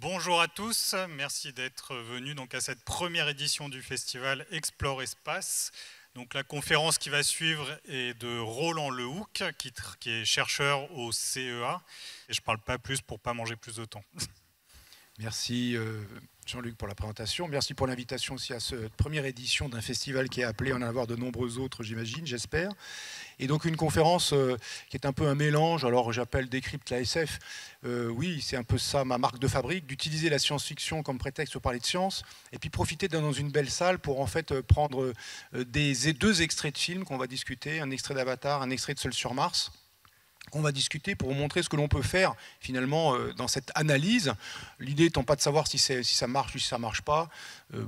Bonjour à tous, merci d'être venus donc à cette première édition du festival Explore Espace. Donc la conférence qui va suivre est de Roland Lehoucq, qui est chercheur au CEA. Et je ne parle pas plus pour ne pas manger plus de temps. Merci Jean-Luc pour la présentation. Merci pour l'invitation aussi à cette première édition d'un festival qui est appelé à en avoir de nombreux autres, j'imagine, j'espère. Et donc une conférence qui est un peu un mélange, alors j'appelle Décrypte la SF. Oui, c'est un peu ça ma marque de fabrique, d'utiliser la science-fiction comme prétexte pour parler de science, et puis profiter d'être dans une belle salle pour en fait prendre deux extraits de films qu'on va discuter, un extrait d'Avatar, un extrait de Seul sur Mars, qu'on va discuter pour vous montrer ce que l'on peut faire finalement dans cette analyse. L'idée étant pas de savoir si ça marche ou si ça marche pas.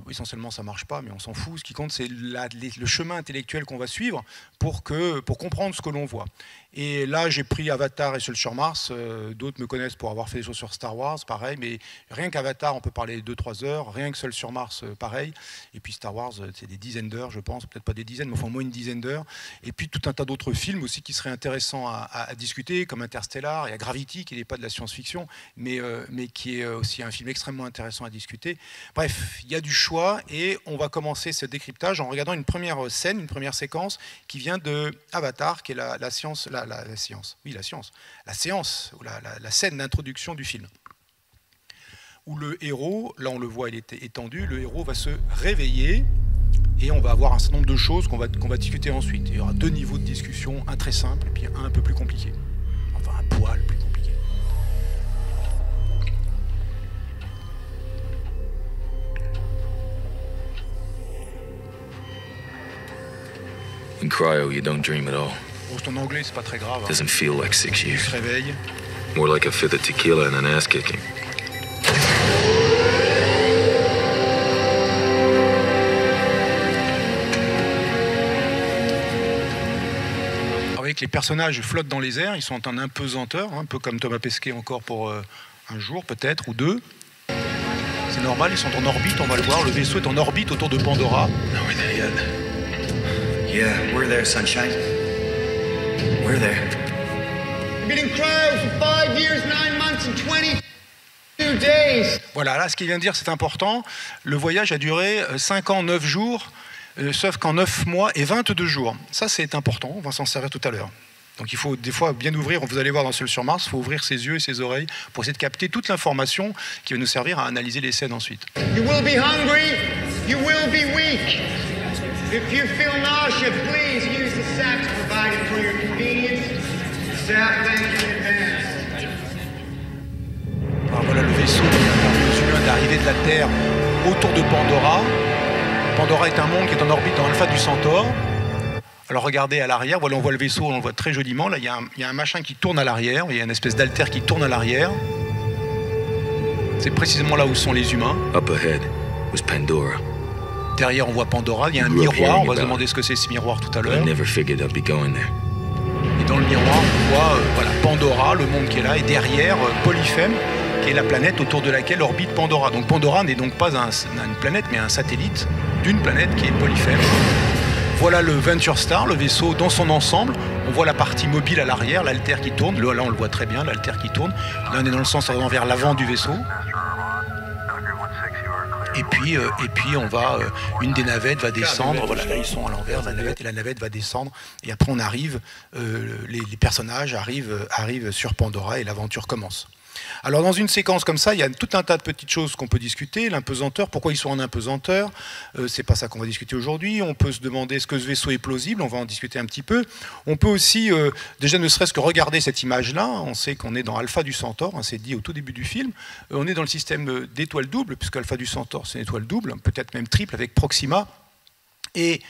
Essentiellement ça marche pas, mais on s'en fout. Ce qui compte c'est le chemin intellectuel qu'on va suivre pour comprendre ce que l'on voit. Et là j'ai pris Avatar et Seul sur Mars. D'autres me connaissent pour avoir fait des choses sur Star Wars, pareil. Mais rien qu'Avatar on peut parler 2-3 heures. Rien que Seul sur Mars, pareil. Et puis Star Wars c'est des dizaines d'heures je pense. Peut-être pas des dizaines, mais enfin au moins une dizaine d'heures. Et puis tout un tas d'autres films aussi qui seraient intéressants à discuter, comme Interstellar. Il y a Gravity qui n'est pas de la science-fiction, mais qui est aussi un film extrêmement intéressant à discuter. Bref, il y a du choix et on va commencer ce décryptage en regardant une première scène, une première séquence qui vient de Avatar, qui est la séance, la scène d'introduction du film. Où le héros, là on le voit, il est étendu, le héros va se réveiller et on va avoir un certain nombre de choses qu'on va discuter ensuite. Il y aura deux niveaux de discussion, un très simple et puis un peu plus compliqué. Enfin un poil plus compliqué. In cryo, you don't dream at all. Bon, ton anglais, c'est pas très grave. Hein. Doesn't feel like 6 Tu years. te réveilles. More like a fifth of tequila and an ass kicking. Avec les personnages flottent dans les airs, ils sont en apesanteur, un peu comme Thomas Pesquet encore pour un jour peut-être ou deux. C'est normal, ils sont en orbite, on va le voir. Le vaisseau est en orbite autour de Pandora. No, we're there yet. Yeah, we're there, sunshine. We're there. I've been in cryo for 5 years, 9 months, and 22 days. Voilà, là, ce qu'il vient de dire, c'est important. Le voyage a duré 5 ans, 9 jours, sauf qu'en 9 mois et 22 jours. Ça, c'est important, on va s'en servir tout à l'heure. Donc il faut des fois bien ouvrir, vous allez voir dans Seul sur Mars, il faut ouvrir ses yeux et ses oreilles pour essayer de capter toute l'information qui va nous servir à analyser les scènes ensuite. You will be hungry. You will be weak. If you feel nausea, please use the sacks provided for your convenience. Staff, thank you in advance. Alors voilà le vaisseau qui permet aux humains d'arriver de la Terre autour de Pandora. Pandora est un monde qui est en orbite dans Alpha du Centaure. Alors regardez à l'arrière, voilà on voit le vaisseau, on le voit très joliment. Là il y a un machin qui tourne à l'arrière, il y a une espèce d'altère qui tourne à l'arrière. C'est précisément là où sont les humains. Up ahead was Pandora. Derrière on voit Pandora, il y a un miroir, on va se demander ce que c'est ce miroir tout à But l'heure. I never figured I'd be going there. Et dans le miroir on voit voilà, Pandora, le monde qui est là, et derrière Polyphème, qui est la planète autour de laquelle orbite Pandora. Donc Pandora n'est donc pas une planète, mais un satellite d'une planète qui est Polyphème. Voilà le Venture Star, le vaisseau dans son ensemble. On voit la partie mobile à l'arrière, l'altère qui tourne. Là, on le voit très bien, l'altère qui tourne. Là, on est dans le sens allant vers l'avant du vaisseau. Et puis on va, une des navettes va descendre. Voilà, là ils sont à l'envers, la navette va descendre. Et après on arrive, les personnages arrivent sur Pandora et l'aventure commence. Alors dans une séquence comme ça, il y a tout un tas de petites choses qu'on peut discuter. L'impesanteur, pourquoi ils sont en impesanteur, c'est pas ça qu'on va discuter aujourd'hui. On peut se demander est-ce que ce vaisseau est plausible, on va en discuter un petit peu. On peut aussi, déjà ne serait-ce que regarder cette image-là, on sait qu'on est dans Alpha du Centaure, hein, c'est dit au tout début du film. On est dans le système d'étoiles doubles, puisque Alpha du Centaure c'est une étoile double, peut-être même triple avec Proxima. Et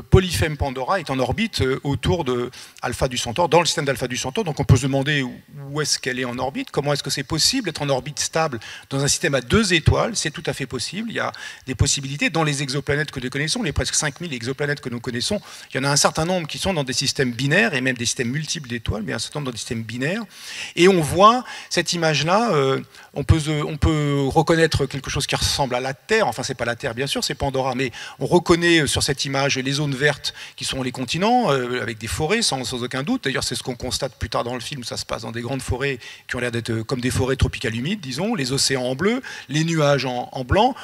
Polyphème Pandora est en orbite autour de Alpha du Centaure, dans le système d'Alpha du Centaure. Donc on peut se demander où est-ce qu'elle est en orbite, comment est-ce que c'est possible d'être en orbite stable dans un système à 2 étoiles. C'est tout à fait possible. Il y a des possibilités dans les exoplanètes que nous connaissons, les presque 5000 exoplanètes que nous connaissons. Il y en a un certain nombre qui sont dans des systèmes binaires et même des systèmes multiples d'étoiles, mais un certain nombre dans des systèmes binaires. Et on voit cette image-là, on peut reconnaître quelque chose qui ressemble à la Terre. Enfin, c'est pas la Terre, bien sûr, c'est Pandora, mais on reconnaît donné sur cette image les zones vertes qui sont les continents, avec des forêts sans aucun doute. D'ailleurs, c'est ce qu'on constate plus tard dans le film, ça se passe dans des grandes forêts qui ont l'air d'être comme des forêts tropicales humides, disons, les océans en bleu, les nuages en blanc,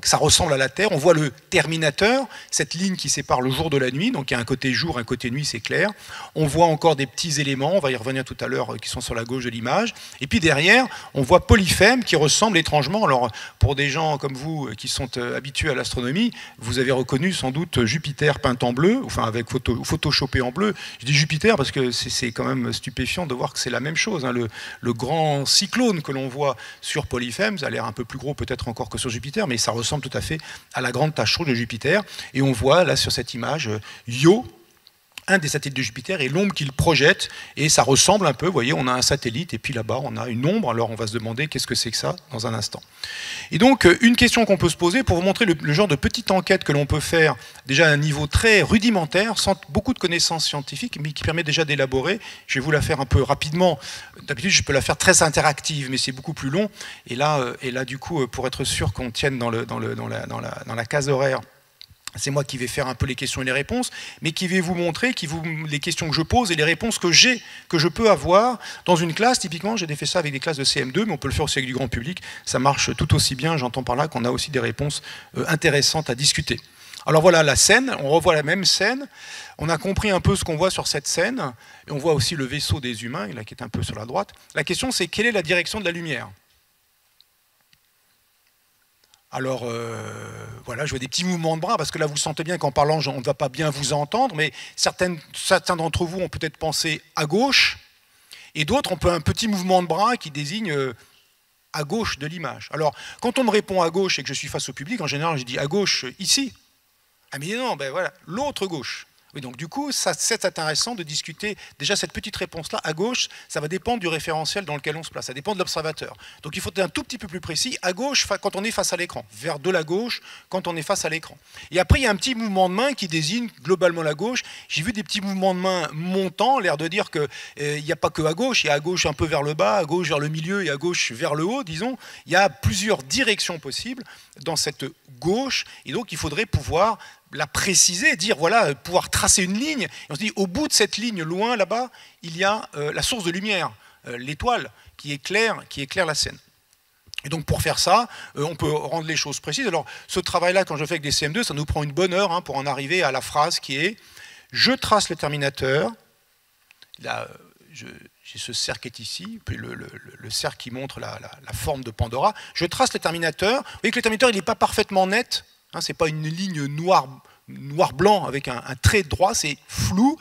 ça ressemble à la Terre. On voit le Terminateur, cette ligne qui sépare le jour de la nuit, donc il y a un côté jour, un côté nuit, c'est clair. On voit encore des petits éléments, on va y revenir tout à l'heure, qui sont sur la gauche de l'image. Et puis derrière, on voit Polyphème qui ressemble étrangement, alors pour des gens comme vous qui sont habitués à l'astronomie, vous avez reconnu sans doute Jupiter peint en bleu, enfin avec photoshopé en bleu. Je dis Jupiter parce que c'est quand même stupéfiant de voir que c'est la même chose. Hein. Le grand cyclone que l'on voit sur Polyphème, ça a l'air un peu plus gros peut-être encore que sur Jupiter, mais ça ressemble tout à fait à la grande tache rouge de Jupiter. Et on voit là sur cette image Io, un des satellites de Jupiter, et l'ombre qu'il projette, et ça ressemble un peu, vous voyez, on a un satellite, et puis là-bas, on a une ombre, alors on va se demander qu'est-ce que c'est que ça dans un instant. Et donc, une question qu'on peut se poser, pour vous montrer le genre de petite enquête que l'on peut faire, déjà à un niveau très rudimentaire, sans beaucoup de connaissances scientifiques, mais qui permet déjà d'élaborer, je vais vous la faire un peu rapidement, d'habitude je peux la faire très interactive, mais c'est beaucoup plus long, et là du coup, pour être sûr qu'on tienne dans la case horaire, c'est moi qui vais faire un peu les questions et les réponses, mais qui vais vous montrer les questions que je pose et les réponses que je peux avoir dans une classe. Typiquement, j'ai fait ça avec des classes de CM2, mais on peut le faire aussi avec du grand public. Ça marche tout aussi bien, j'entends par là qu'on a aussi des réponses intéressantes à discuter. Alors voilà la scène, on revoit la même scène. On a compris un peu ce qu'on voit sur cette scène, et on voit aussi le vaisseau des humains, là, qui est un peu sur la droite. La question, c'est quelle est la direction de la lumière ? Alors, voilà, je vois des petits mouvements de bras, parce que là, vous sentez bien qu'en parlant, on ne va pas bien vous entendre, mais certains d'entre vous ont peut-être pensé à gauche, et d'autres, on peut un petit mouvement de bras qui désigne à gauche de l'image. Alors, quand on me répond à gauche et que je suis face au public, en général, je dis à gauche, ici. Ah mais non, ben voilà, l'autre gauche. Oui, donc du coup, c'est intéressant de discuter déjà cette petite réponse-là à gauche, ça va dépendre du référentiel dans lequel on se place, ça dépend de l'observateur. Donc il faut être un tout petit peu plus précis, à gauche quand on est face à l'écran, vers de la gauche quand on est face à l'écran. Et après, il y a un petit mouvement de main qui désigne globalement la gauche. J'ai vu des petits mouvements de main montants, l'air de dire qu'il n'y a pas que à gauche, il y a à gauche un peu vers le bas, à gauche vers le milieu et à gauche vers le haut, disons. Il y a plusieurs directions possibles dans cette gauche, et donc il faudrait pouvoir la préciser, dire voilà, pouvoir tracer une ligne. Et on se dit, au bout de cette ligne, loin là-bas, il y a la source de lumière, l'étoile qui éclaire la scène. Et donc pour faire ça, on peut rendre les choses précises. Alors ce travail-là, quand je fais avec des CM2, ça nous prend une bonne heure pour en arriver à la phrase qui est « Je trace le terminateur ». Là, j'ai ce cercle qui est ici, puis le cercle qui montre la forme de Pandora. Je trace le terminateur. Vous voyez que le terminateur, il n'est pas parfaitement net. Ce n'est pas une ligne noir-blanc avec un trait droit, c'est flou.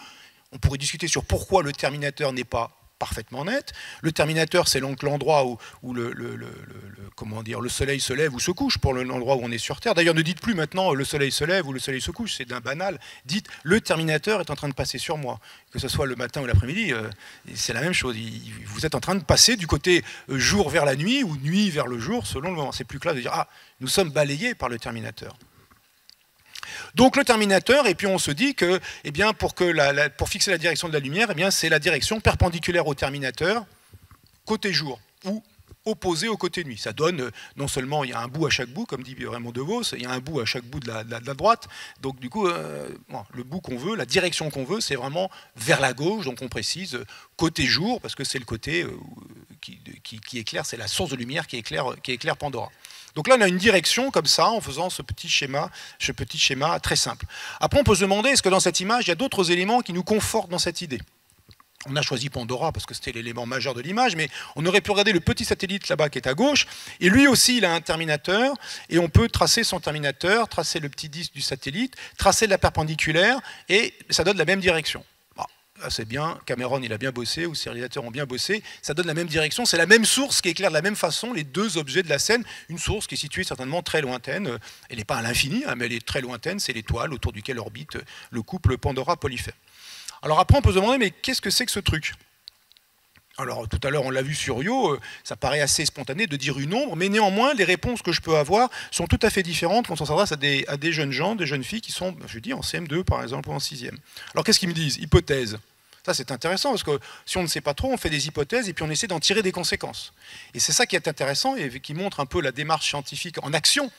On pourrait discuter sur pourquoi le terminateur n'est pas parfaitement net. Le terminateur, c'est donc l'endroit où le soleil se lève ou se couche, pour l'endroit où on est sur Terre. D'ailleurs, ne dites plus maintenant le soleil se lève ou le soleil se couche, c'est d'un banal. Dites le terminateur est en train de passer sur moi. Que ce soit le matin ou l'après-midi, c'est la même chose. Vous êtes en train de passer du côté jour vers la nuit ou nuit vers le jour, selon le moment. C'est plus clair de dire ah, nous sommes balayés par le terminateur. Donc le terminateur, et puis on se dit que eh bien, pour fixer la direction de la lumière, eh bien, c'est la direction perpendiculaire au terminateur, côté jour, ou opposé au côté nuit. Ça donne, non seulement il y a un bout à chaque bout, comme dit Raymond DeVos, il y a un bout à chaque bout de la droite, donc du coup, le bout qu'on veut, la direction qu'on veut, c'est vraiment vers la gauche, donc on précise côté jour, parce que c'est le côté qui éclaire, c'est la source de lumière qui éclaire Pandora. Donc là, on a une direction comme ça, en faisant ce petit schéma très simple. Après, on peut se demander, est-ce que dans cette image, il y a d'autres éléments qui nous confortent dans cette idée ? On a choisi Pandora parce que c'était l'élément majeur de l'image, mais on aurait pu regarder le petit satellite là-bas qui est à gauche, et lui aussi, il a un terminateur, et on peut tracer son terminateur, tracer le petit disque du satellite, tracer la perpendiculaire, et ça donne la même direction. C'est bien, Cameron il a bien bossé, ou ses réalisateurs ont bien bossé, ça donne la même direction, c'est la même source qui éclaire de la même façon les deux objets de la scène, une source qui est située certainement très lointaine, elle n'est pas à l'infini, mais elle est très lointaine, c'est l'étoile autour duquel orbite le couple Pandora-Polyphème. Alors après on peut se demander, mais qu'est-ce que c'est que ce truc ? Alors tout à l'heure on l'a vu sur Io, ça paraît assez spontané de dire une ombre, mais néanmoins les réponses que je peux avoir sont tout à fait différentes quand on s'adresse à des jeunes gens, des jeunes filles qui sont, je dis, en CM2 par exemple, ou en 6e. Alors qu'est-ce qu'ils me disent ? Hypothèse. Ça c'est intéressant parce que si on ne sait pas trop, on fait des hypothèses et puis on essaie d'en tirer des conséquences. Et c'est ça qui est intéressant et qui montre un peu la démarche scientifique en action.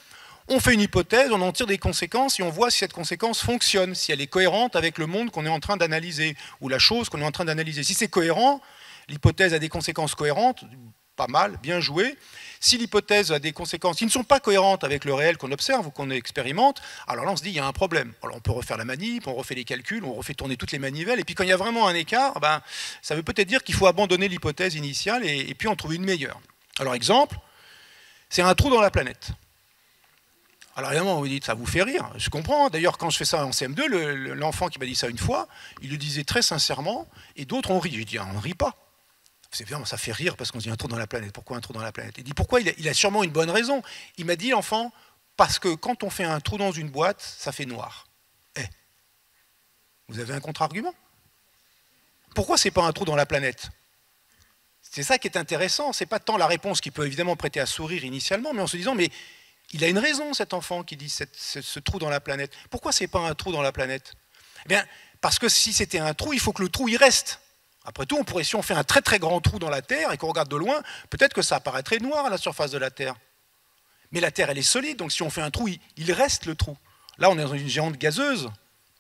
On fait une hypothèse, on en tire des conséquences et on voit si cette conséquence fonctionne, si elle est cohérente avec le monde qu'on est en train d'analyser, ou la chose qu'on est en train d'analyser. Si c'est cohérent, l'hypothèse a des conséquences cohérentes, pas mal, bien joué. Si l'hypothèse a des conséquences qui ne sont pas cohérentes avec le réel qu'on observe ou qu'on expérimente, alors là on se dit il y a un problème. Alors on peut refaire la manip, on refait les calculs, on refait tourner toutes les manivelles, et puis quand il y a vraiment un écart, ben, ça veut peut-être dire qu'il faut abandonner l'hypothèse initiale et puis en trouver une meilleure. Alors exemple, c'est un trou dans la planète. Alors évidemment, vous dites, ça vous fait rire, je comprends. D'ailleurs, quand je fais ça en CM2, l'enfant qui m'a dit ça une fois, il le disait très sincèrement, et d'autres ont ri. J'ai dit, on ne rit pas. C'est évidemment, ça fait rire parce qu'on se dit un trou dans la planète. Pourquoi un trou dans la planète? Il dit, pourquoi? Il a sûrement une bonne raison. Il m'a dit, l'enfant, parce que quand on fait un trou dans une boîte, ça fait noir. Eh, vous avez un contre-argument? Pourquoi c'est pas un trou dans la planète? C'est ça qui est intéressant. C'est pas tant la réponse qui peut évidemment prêter à sourire initialement, mais en se disant, mais il a une raison, cet enfant, qui dit ce trou dans la planète. Pourquoi c'est pas un trou dans la planète? Eh bien, parce que si c'était un trou, il faut que le trou y reste. Après tout, si on fait un très très grand trou dans la Terre et qu'on regarde de loin, peut-être que ça apparaîtrait noir à la surface de la Terre. Mais la Terre, elle est solide, donc si on fait un trou, il reste le trou. Là, on est dans une géante gazeuse.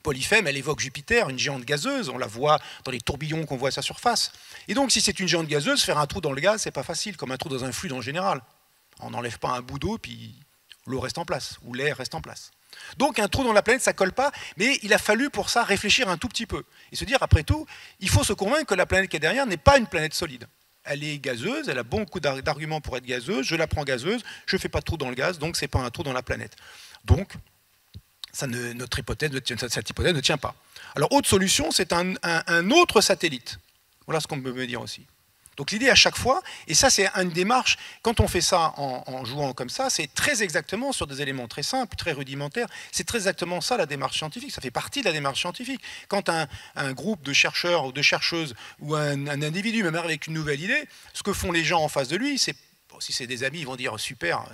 Polyphème, elle évoque Jupiter, une géante gazeuse. On la voit dans les tourbillons qu'on voit à sa surface. Et donc, si c'est une géante gazeuse, faire un trou dans le gaz, c'est pas facile, comme un trou dans un fluide en général. On n'enlève pas un bout d'eau, puis l'eau reste en place, ou l'air reste en place. Donc un trou dans la planète, ça ne colle pas, mais il a fallu pour ça réfléchir un tout petit peu. Et se dire, après tout, il faut se convaincre que la planète qui est derrière n'est pas une planète solide. Elle est gazeuse, elle a beaucoup d'arguments pour être gazeuse, je la prends gazeuse, je ne fais pas de trou dans le gaz, donc ce n'est pas un trou dans la planète. Donc, cette hypothèse ne tient pas. Alors, autre solution, c'est un autre satellite. Voilà ce qu'on peut me dire aussi. Donc l'idée à chaque fois, et ça c'est une démarche, quand on fait ça en jouant comme ça, c'est très exactement sur des éléments très simples, très rudimentaires, c'est très exactement ça la démarche scientifique, ça fait partie de la démarche scientifique. Quand un groupe de chercheurs ou de chercheuses ou un individu, même avec une nouvelle idée, ce que font les gens en face de lui, c'est, bon, si c'est des amis, ils vont dire super,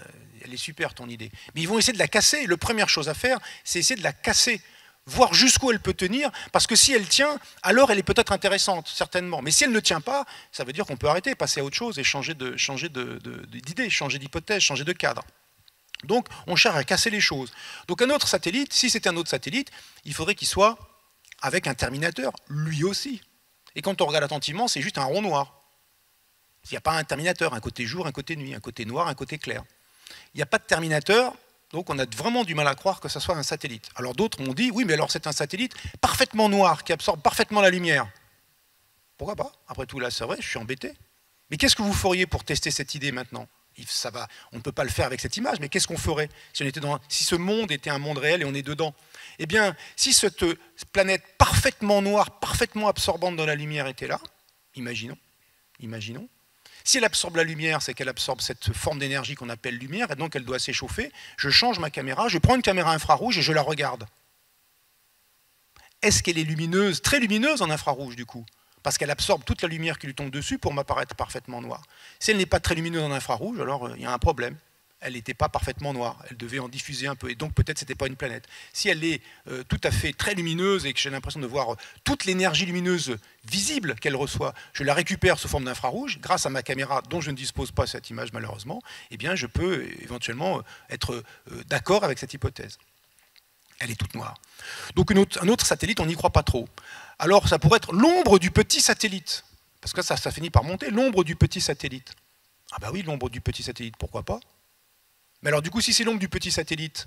elle est super ton idée, mais ils vont essayer de la casser. La première chose à faire, c'est essayer de la casser, voir jusqu'où elle peut tenir, parce que si elle tient, alors elle est peut-être intéressante, certainement. Mais si elle ne tient pas, ça veut dire qu'on peut arrêter, passer à autre chose et changer d'idée, changer d'hypothèse, changer de cadre. Donc, on cherche à casser les choses. Donc, un autre satellite, si c'était un autre satellite, il faudrait qu'il soit avec un terminateur, lui aussi. Et quand on regarde attentivement, c'est juste un rond noir. Il n'y a pas un terminateur, un côté jour, un côté nuit, un côté noir, un côté clair. Il n'y a pas de terminateur. Donc on a vraiment du mal à croire que ce soit un satellite. Alors d'autres m'ont dit, oui, mais alors c'est un satellite parfaitement noir, qui absorbe parfaitement la lumière. Pourquoi pas? Après tout, là, c'est vrai, je suis embêté. Mais qu'est-ce que vous feriez pour tester cette idée maintenant? Ça va, on ne peut pas le faire avec cette image, mais qu'est-ce qu'on ferait si ce monde était un monde réel et on est dedans? Eh bien, si cette planète parfaitement noire, parfaitement absorbante dans la lumière était là, imaginons, si elle absorbe la lumière, c'est qu'elle absorbe cette forme d'énergie qu'on appelle lumière, et donc elle doit s'échauffer. Je change ma caméra, je prends une caméra infrarouge et je la regarde. Est-ce qu'elle est lumineuse, très lumineuse en infrarouge du coup? Parce qu'elle absorbe toute la lumière qui lui tombe dessus pour m'apparaître parfaitement noire. Si elle n'est pas très lumineuse en infrarouge, alors il y a un problème. Elle n'était pas parfaitement noire, elle devait en diffuser un peu, et donc peut-être ce n'était pas une planète. Si elle est tout à fait très lumineuse et que j'ai l'impression de voir toute l'énergie lumineuse visible qu'elle reçoit, je la récupère sous forme d'infrarouge, grâce à ma caméra dont je ne dispose pas cette image malheureusement, eh bien je peux éventuellement être d'accord avec cette hypothèse. Elle est toute noire. Donc un autre satellite, on n'y croit pas trop. Alors ça pourrait être l'ombre du petit satellite, parce que ça finit par monter, l'ombre du petit satellite. Ah bah oui, l'ombre du petit satellite, pourquoi pas? Mais alors du coup, si c'est l'ombre du petit satellite,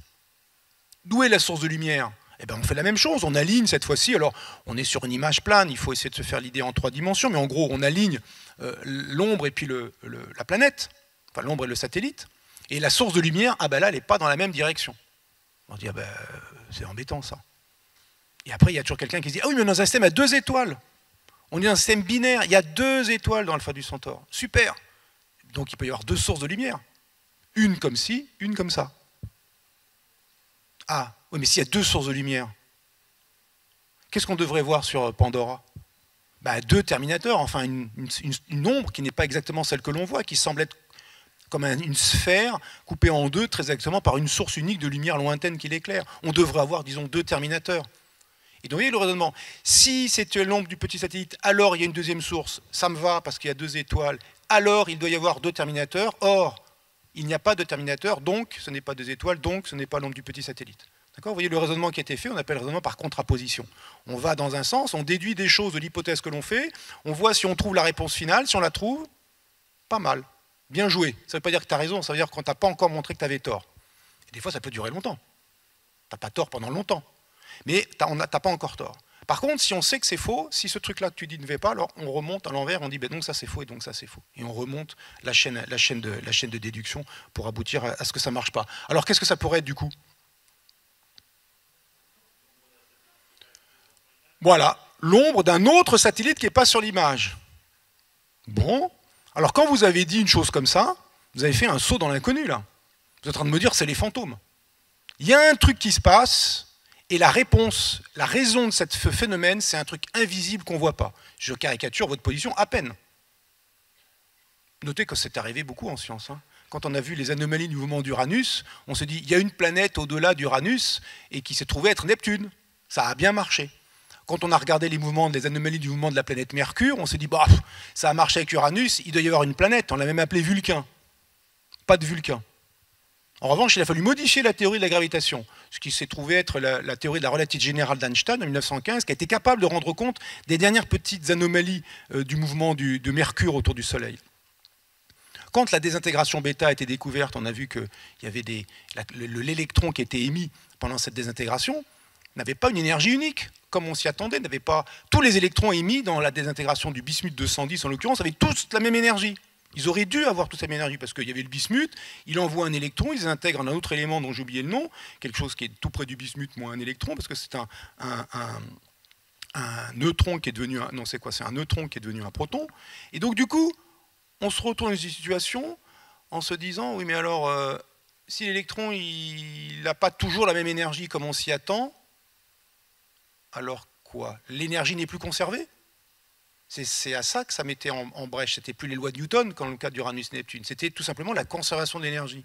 d'où est la source de lumière? Eh bien, on fait la même chose, on aligne cette fois-ci. Alors, on est sur une image plane, il faut essayer de se faire l'idée en 3 dimensions, mais en gros, on aligne l'ombre et puis la planète, enfin l'ombre et le satellite, et la source de lumière, ah ben là, elle n'est pas dans la même direction. On dit, ah ben, c'est embêtant ça. Et après, il y a toujours quelqu'un qui se dit, ah oui, mais dans un système à 2 étoiles, on est dans un système binaire, il y a 2 étoiles dans Alpha du Centaure, super. Donc, il peut y avoir 2 sources de lumière. Une comme ci, une comme ça. Ah, oui, mais s'il y a 2 sources de lumière, qu'est-ce qu'on devrait voir sur Pandora? 2 terminateurs, enfin une ombre qui n'est pas exactement celle que l'on voit, qui semble être comme une sphère coupée en 2 très exactement par une source unique de lumière lointaine qui l'éclaire. On devrait avoir, disons, 2 terminateurs. Et donc, vous voyez le raisonnement. Si c'est l'ombre du petit satellite, alors il y a une deuxième source, ça me va parce qu'il y a 2 étoiles, alors il doit y avoir 2 terminateurs. Or, il n'y a pas de terminateur, donc ce n'est pas des étoiles, donc ce n'est pas l'ombre du petit satellite. D'accord ? Vous voyez le raisonnement qui a été fait, on appelle le raisonnement par contraposition. On va dans un sens, on déduit des choses de l'hypothèse que l'on fait, on voit si on trouve la réponse finale, si on la trouve, pas mal, bien joué. Ça ne veut pas dire que tu as raison, ça veut dire qu'on ne t'a pas encore montré que tu avais tort. Et des fois, ça peut durer longtemps. Tu n'as pas tort pendant longtemps, mais tu n'as pas encore tort. Par contre, si on sait que c'est faux, si ce truc-là que tu dis ne va pas, alors on remonte à l'envers, on dit ben donc ça c'est faux et donc ça c'est faux. Et on remonte la chaîne de déduction pour aboutir à ce que ça ne marche pas. Alors qu'est-ce que ça pourrait être du coup ? Voilà, l'ombre d'un autre satellite qui n'est pas sur l'image. Bon, alors quand vous avez dit une chose comme ça, vous avez fait un saut dans l'inconnu là. Vous êtes en train de me dire c'est les fantômes. Il y a un truc qui se passe, et la réponse, la raison de ce phénomène, c'est un truc invisible qu'on ne voit pas. Je caricature votre position à peine. Notez que c'est arrivé beaucoup en science. Quand on a vu les anomalies du mouvement d'Uranus, on se dit il y a une planète au-delà d'Uranus et qui s'est trouvée être Neptune. Ça a bien marché. Quand on a regardé les anomalies du mouvement de la planète Mercure, on s'est dit bah, ça a marché avec Uranus, il doit y avoir une planète. On l'a même appelée Vulcain. Pas de Vulcain. En revanche, il a fallu modifier la théorie de la gravitation, ce qui s'est trouvé être la théorie de la relativité générale d'Einstein en 1915, qui a été capable de rendre compte des dernières petites anomalies du mouvement de Mercure autour du Soleil. Quand la désintégration bêta a été découverte, on a vu qu'il y avait l'électron qui était émis pendant cette désintégration n'avait pas une énergie unique, comme on s'y attendait, n'avait pas tous les électrons émis dans la désintégration du bismuth 210 en l'occurrence avaient tous la même énergie. Ils auraient dû avoir toute la même énergie parce qu'il y avait le bismuth, il envoie un électron, ils intègrent un autre élément dont j'ai oublié le nom, quelque chose qui est tout près du bismuth moins un électron, parce que c'est un neutron qui est devenu c'est un neutron qui est devenu un proton. Et donc du coup, on se retrouve dans une situation en se disant oui mais alors si l'électron il n'a pas toujours la même énergie comme on s'y attend, alors quoi? L'énergie n'est plus conservée? C'est à ça que ça mettait en brèche. C'était plus les lois de Newton, quand le cas d'Uranus-Neptune. C'était tout simplement la conservation de l'énergie.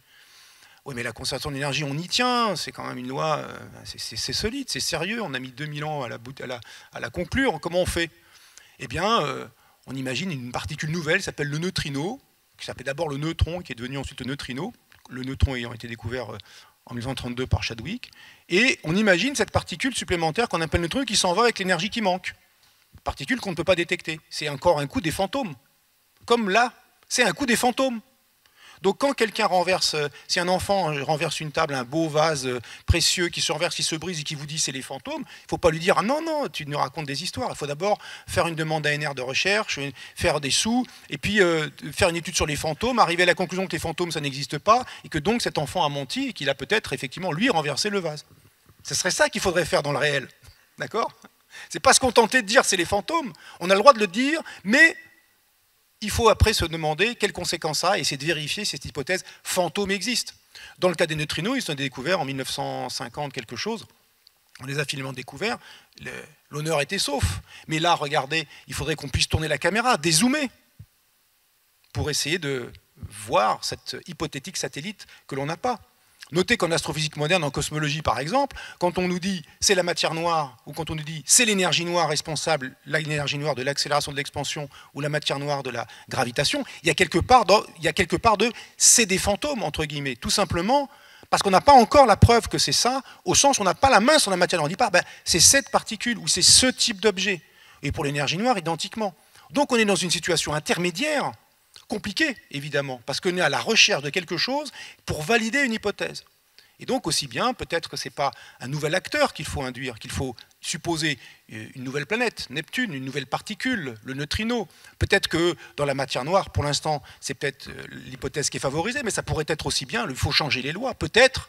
Oui, mais la conservation de l'énergie, on y tient. C'est quand même une loi, c'est solide, c'est sérieux. On a mis 2000 ans à la conclure. Comment on fait? Eh bien, on imagine une particule nouvelle, qui s'appelle le neutrino, qui s'appelait d'abord le neutron, qui est devenu ensuite le neutrino. Le neutron ayant été découvert en 1932 par Chadwick. Et on imagine cette particule supplémentaire qu'on appelle le neutrino qui s'en va avec l'énergie qui manque. Particule qu'on ne peut pas détecter. C'est encore un coup des fantômes. Comme là, c'est un coup des fantômes. Donc quand quelqu'un renverse, si un enfant renverse une table, un beau vase précieux qui se renverse, qui se brise et qui vous dit c'est les fantômes, il ne faut pas lui dire ah non, non, tu nous racontes des histoires. Il faut d'abord faire une demande ANR de recherche, faire des sous, et puis faire une étude sur les fantômes, arriver à la conclusion que les fantômes ça n'existe pas, et que donc cet enfant a menti et qu'il a peut-être effectivement lui renversé le vase. Ce serait ça qu'il faudrait faire dans le réel. D'accord ? C'est pas se contenter de dire c'est les fantômes. On a le droit de le dire, mais il faut après se demander quelles conséquences ça a et essayer de vérifier si cette hypothèse fantôme existe. Dans le cas des neutrinos, ils sont découverts en 1950 quelque chose. On les a finalement découverts. L'honneur était sauf. Mais là, regardez, il faudrait qu'on puisse tourner la caméra, dézoomer, pour essayer de voir cette hypothétique satellite que l'on n'a pas. Notez qu'en astrophysique moderne, en cosmologie par exemple, quand on nous dit c'est la matière noire, ou quand on nous dit c'est l'énergie noire responsable, l'énergie noire de l'accélération de l'expansion, ou la matière noire de la gravitation, il y a quelque part de c'est des fantômes, entre guillemets, tout simplement parce qu'on n'a pas encore la preuve que c'est ça, au sens où on n'a pas la main sur la matière noire. On ne dit pas c'est cette particule, ou c'est ce type d'objet. Et pour l'énergie noire, identiquement. Donc on est dans une situation intermédiaire, compliqué, évidemment, parce qu'on est à la recherche de quelque chose pour valider une hypothèse. Et donc, aussi bien, peut-être que ce n'est pas un nouvel acteur qu'il faut induire, qu'il faut supposer une nouvelle planète, Neptune, une nouvelle particule, le neutrino. Peut-être que dans la matière noire, pour l'instant, c'est peut-être l'hypothèse qui est favorisée, mais ça pourrait être aussi bien, il faut changer les lois. Peut-être,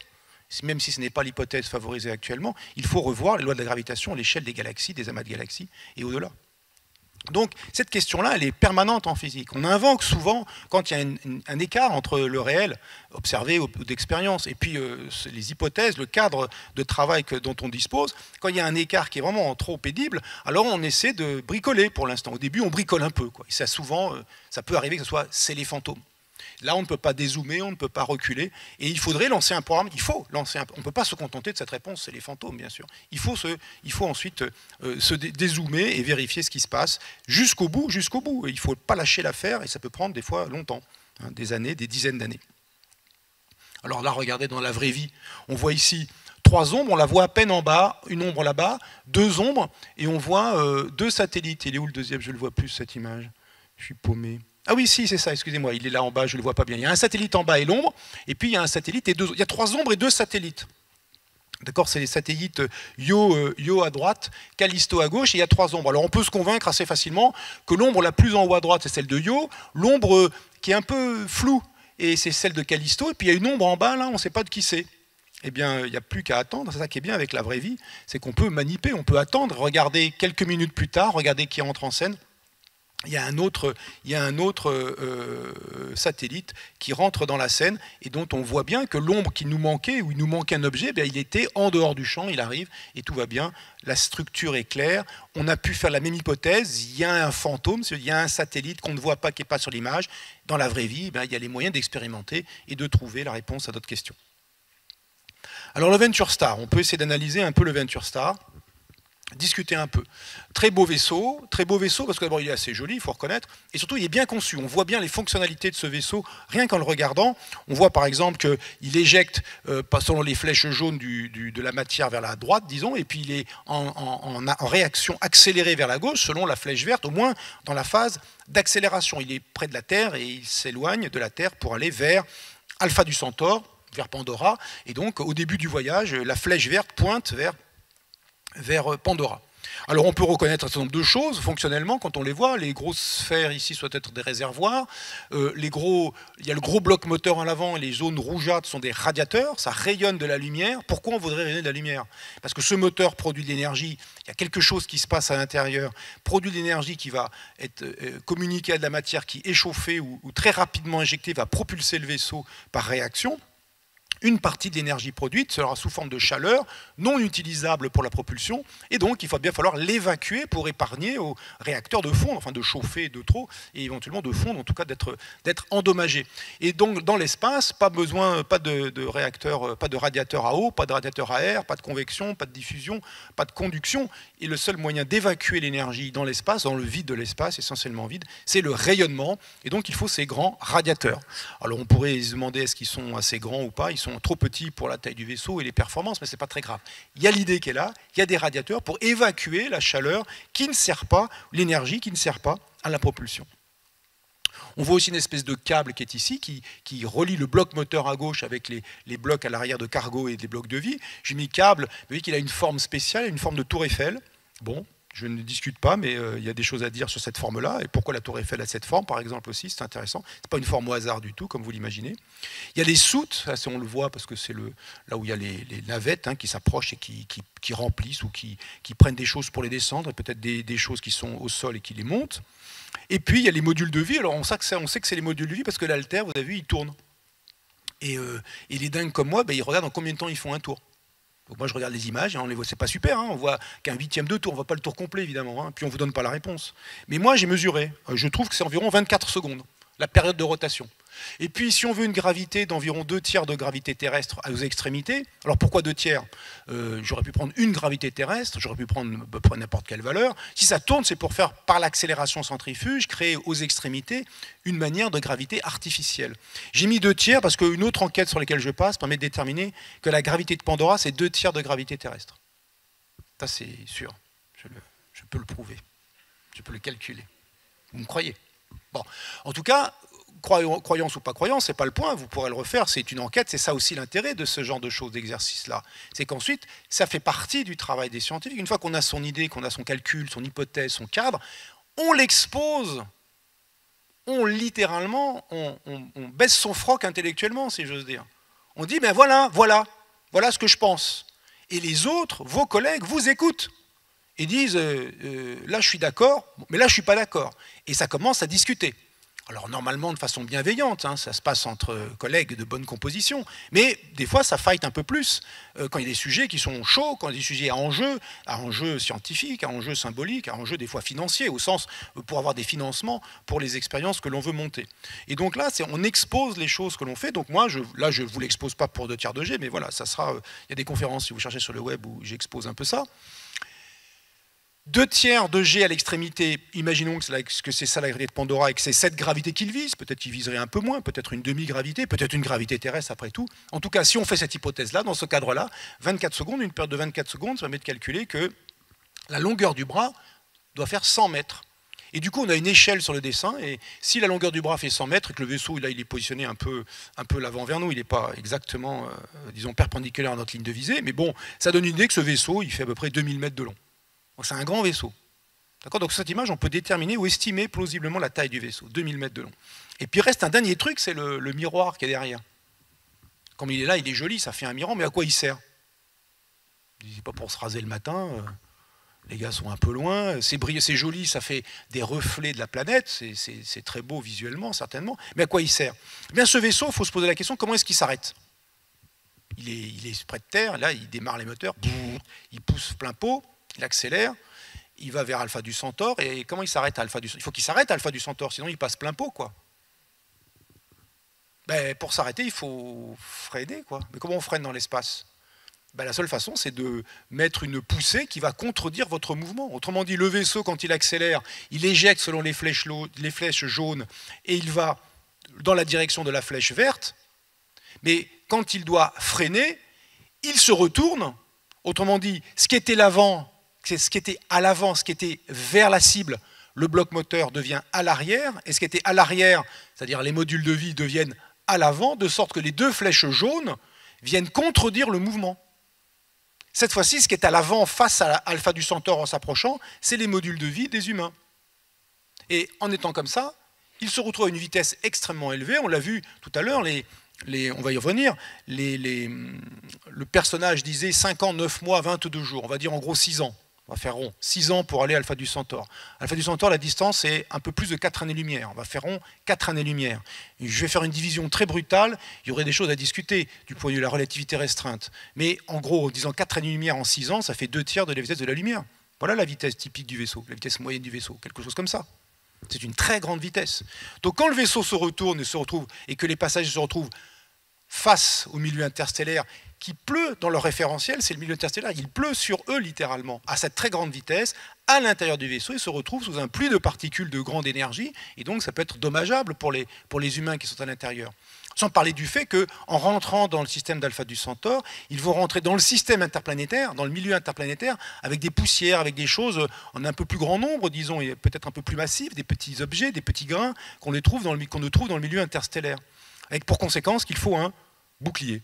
même si ce n'est pas l'hypothèse favorisée actuellement, il faut revoir les lois de la gravitation à l'échelle des galaxies, des amas de galaxies et au-delà. Donc cette question-là, elle est permanente en physique. On invoque souvent, quand il y a un écart entre le réel, observé ou d'expérience, et puis les hypothèses, le cadre de travail dont on dispose, quand il y a un écart qui est vraiment trop pénible, alors on essaie de bricoler pour l'instant. Au début, on bricole un peu, quoi. Et ça peut arriver que ce soit c'est les fantômes. Là, on ne peut pas dézoomer, on ne peut pas reculer, et il faudrait lancer un programme. On ne peut pas se contenter de cette réponse, c'est les fantômes, bien sûr. Il faut ensuite se dézoomer et vérifier ce qui se passe jusqu'au bout. Et il ne faut pas lâcher l'affaire, et ça peut prendre des fois longtemps, des années, des dizaines d'années. Alors là, regardez dans la vraie vie, on voit ici 3 ombres, on la voit à peine en bas, une ombre là-bas, 2 ombres, et on voit 2 satellites. Il est où le deuxième? Je ne le vois plus, cette image. Je suis paumé. Ah oui, si, c'est ça, excusez-moi, il est là en bas, je ne le vois pas bien. Il y a un satellite en bas et l'ombre, et puis il y a un satellite et 2... Il y a 3 ombres et 2 satellites. D'accord, c'est les satellites Io à droite, Callisto à gauche, et il y a 3 ombres. Alors on peut se convaincre assez facilement que l'ombre la plus en haut à droite, c'est celle de Io, l'ombre qui est un peu floue, et c'est celle de Callisto, et puis il y a une ombre en bas, là, on ne sait pas de qui c'est. Eh bien, il n'y a plus qu'à attendre. C'est ça qui est bien avec la vraie vie, c'est qu'on peut manipuler, on peut attendre, regarder quelques minutes plus tard, regarder qui entre en scène. Il y a un autre satellite qui rentre dans la scène et dont on voit bien que l'ombre qui nous manquait, ou il nous manquait un objet, bien, il était en dehors du champ, il arrive et tout va bien. La structure est claire. On a pu faire la même hypothèse. Il y a un fantôme, il y a un satellite qu'on ne voit pas, qui n'est pas sur l'image. Dans la vraie vie, bien, il y a les moyens d'expérimenter et de trouver la réponse à d'autres questions. Alors le Venture Star, on peut essayer d'analyser un peu le Venture Star. Discuter un peu. Très beau vaisseau parce que d'abord il est assez joli, il faut reconnaître, et surtout il est bien conçu. On voit bien les fonctionnalités de ce vaisseau, rien qu'en le regardant. On voit par exemple qu'il éjecte, selon les flèches jaunes, de la matière vers la droite, disons, et puis il est en réaction accélérée vers la gauche, selon la flèche verte, au moins dans la phase d'accélération. Il est près de la Terre et il s'éloigne de la Terre pour aller vers Alpha du Centaure, vers Pandora, et donc au début du voyage, la flèche verte pointe vers Pandora. Alors on peut reconnaître un certain nombre de choses fonctionnellement quand on les voit. Les grosses sphères ici doivent être des réservoirs. Il y a le gros bloc moteur en avant et les zones rougeâtres sont des radiateurs. Ça rayonne de la lumière. Pourquoi on voudrait rayonner de la lumière? Parce que ce moteur produit de l'énergie. Il y a quelque chose qui se passe à l'intérieur, produit de l'énergie qui va être communiquée à de la matière qui, échauffée ou très rapidement injectée, va propulser le vaisseau par réaction. Une partie de l'énergie produite sera sous forme de chaleur non utilisable pour la propulsion, et donc il va bien falloir l'évacuer pour épargner au réacteur de fondre, enfin de chauffer de trop, et éventuellement de fondre, en tout cas d'être endommagé. Et donc dans l'espace, pas de réacteur, pas de radiateur à eau, pas de radiateur à air, pas de convection, pas de diffusion, pas de conduction, et le seul moyen d'évacuer l'énergie dans l'espace, dans le vide de l'espace, essentiellement vide, c'est le rayonnement, et donc il faut ces grands radiateurs. Alors on pourrait se demander est-ce qu'ils sont assez grands ou pas, ils sont trop petits pour la taille du vaisseau et les performances, mais ce n'est pas très grave. Il y a l'idée qui est là, il y a des radiateurs pour évacuer la chaleur qui ne sert pas, l'énergie qui ne sert pas à la propulsion. On voit aussi une espèce de câble qui est ici, qui relie le bloc moteur à gauche avec les blocs à l'arrière de cargo et les blocs de vie. J'ai mis câble, vous voyez qu'il a une forme spéciale, une forme de tour Eiffel. Bon, je ne discute pas, mais il y a des choses à dire sur cette forme-là. Et pourquoi la tour Eiffel a cette forme, par exemple, aussi, c'est intéressant. Ce n'est pas une forme au hasard du tout, comme vous l'imaginez. Il y a les soutes, là, on le voit parce que c'est là où il y a les navettes qui s'approchent et qui remplissent ou qui prennent des choses pour les descendre, et peut-être des choses qui sont au sol et qui les montent. Et puis, il y a les modules de vie. Alors, on sait que c'est les modules de vie parce que l'haltère, vous avez vu, il tourne. Et les dingues comme moi, ils regardent en combien de temps ils font un tour. Donc moi je regarde les images et on les voit, c'est pas super, on voit qu'un huitième de tour, on voit pas le tour complet évidemment, puis on vous donne pas la réponse. Mais moi j'ai mesuré, je trouve que c'est environ 24 secondes, la période de rotation. Et puis si on veut une gravité d'environ 2/3 de gravité terrestre aux extrémités, alors pourquoi 2/3 ? J'aurais pu prendre une gravité terrestre, j'aurais pu prendre n'importe quelle valeur. Si ça tourne, c'est pour faire par l'accélération centrifuge, créer aux extrémités une manière de gravité artificielle. J'ai mis 2/3 parce qu'une autre enquête sur laquelle je passe permet de déterminer que la gravité de Pandora, c'est 2/3 de gravité terrestre. Ça c'est sûr, je peux le prouver, je peux le calculer. Vous me croyez ? Bon, en tout cas, croyance ou pas croyance, c'est pas le point, vous pourrez le refaire, c'est une enquête, c'est ça aussi l'intérêt de ce genre de choses, d'exercice-là. C'est qu'ensuite, ça fait partie du travail des scientifiques. Une fois qu'on a son idée, qu'on a son calcul, son hypothèse, son cadre, on l'expose, on baisse son froc intellectuellement, si j'ose dire. On dit, ben voilà ce que je pense. Et les autres, vos collègues, vous écoutent. Et disent, là je suis d'accord, mais là je ne suis pas d'accord. Et ça commence à discuter. Alors normalement de façon bienveillante, ça se passe entre collègues de bonne composition, mais des fois ça fight un peu plus quand il y a des sujets qui sont chauds, quand il y a des sujets à enjeux scientifiques, à enjeux symboliques, à enjeux des fois financiers, au sens pour avoir des financements pour les expériences que l'on veut monter. Et donc là, on expose les choses que l'on fait. Donc moi, je ne vous l'expose pas pour 2/3 de G, mais voilà, ça sera. Il y a des conférences si vous cherchez sur le web où j'expose un peu ça. 2/3 de G à l'extrémité, imaginons que c'est ça la gravité de Pandora et que c'est cette gravité qu'il vise, peut-être qu'il viserait un peu moins, peut-être une demi-gravité, peut-être une gravité terrestre après tout. En tout cas, si on fait cette hypothèse-là, dans ce cadre-là, 24 secondes, une période de 24 secondes, ça permet de calculer que la longueur du bras doit faire 100 mètres. Et du coup, on a une échelle sur le dessin, et si la longueur du bras fait 100 mètres, et que le vaisseau, là, il est positionné un peu l'avant vers nous, il n'est pas exactement, disons, perpendiculaire à notre ligne de visée, mais bon, ça donne une idée que ce vaisseau, il fait à peu près 2000 mètres de long. Donc c'est un grand vaisseau. Donc sur cette image, on peut déterminer ou estimer plausiblement la taille du vaisseau, 2000 mètres de long. Et puis il reste un dernier truc, c'est le miroir qui est derrière. Comme il est là, il est joli, ça fait un miroir, mais à quoi il sert? C'est pas pour se raser le matin, les gars sont un peu loin, c'est joli, ça fait des reflets de la planète, c'est très beau visuellement, certainement, mais à quoi il sert? Eh bien, ce vaisseau, il faut se poser la question, comment est-ce qu'il s'arrête? Il est près de terre, là, il démarre les moteurs, il pousse plein pot, il accélère, il va vers Alpha du Centaure, et comment il s'arrête à Alpha du Centaure? Il faut qu'il s'arrête à Alpha du Centaure, sinon il passe plein pot, quoi. Ben, pour s'arrêter, il faut freiner, quoi. Mais comment on freine dans l'espace? Ben, la seule façon, c'est de mettre une poussée qui va contredire votre mouvement. Autrement dit, le vaisseau, quand il accélère, il éjecte selon les flèches jaunes, et il va dans la direction de la flèche verte, mais quand il doit freiner, il se retourne. Autrement dit, ce qui était à l'avant, ce qui était vers la cible, le bloc moteur devient à l'arrière, et ce qui était à l'arrière, c'est-à-dire les modules de vie, deviennent à l'avant, de sorte que les deux flèches jaunes viennent contredire le mouvement. Cette fois-ci, ce qui est à l'avant face à Alpha du Centaure en s'approchant, c'est les modules de vie des humains. Et en étant comme ça, ils se retrouvent à une vitesse extrêmement élevée. On l'a vu tout à l'heure, on va y revenir, le personnage disait 5 ans, 9 mois, 22 jours, on va dire en gros 6 ans, on va faire rond, 6 ans pour aller à Alpha du Centaure. Alpha du Centaure, la distance est un peu plus de 4 années-lumière, on va faire rond 4 années-lumière. Je vais faire une division très brutale, il y aurait des choses à discuter du point de vue de la relativité restreinte, mais en gros, en disant 4 années-lumière en 6 ans, ça fait 2/3 de la vitesse de la lumière. Voilà la vitesse typique du vaisseau, la vitesse moyenne du vaisseau, quelque chose comme ça. C'est une très grande vitesse. Donc quand le vaisseau se retourne et que les passagers se retrouvent face au milieu interstellaire qui pleut dans leur référentiel, c'est le milieu interstellaire, il pleut sur eux littéralement, à cette très grande vitesse, à l'intérieur du vaisseau, ils se retrouvent sous un pluie de particules de grande énergie, et donc ça peut être dommageable pour les humains qui sont à l'intérieur. Sans parler du fait qu'en rentrant dans le système d'Alpha du Centaure, ils vont rentrer dans le système interplanétaire, dans le milieu interplanétaire, avec des poussières, avec des choses en un peu plus grand nombre, disons, et peut-être un peu plus massifs, des petits objets, des petits grains qu'on ne trouve dans le milieu interstellaire. Avec pour conséquence qu'il faut un bouclier.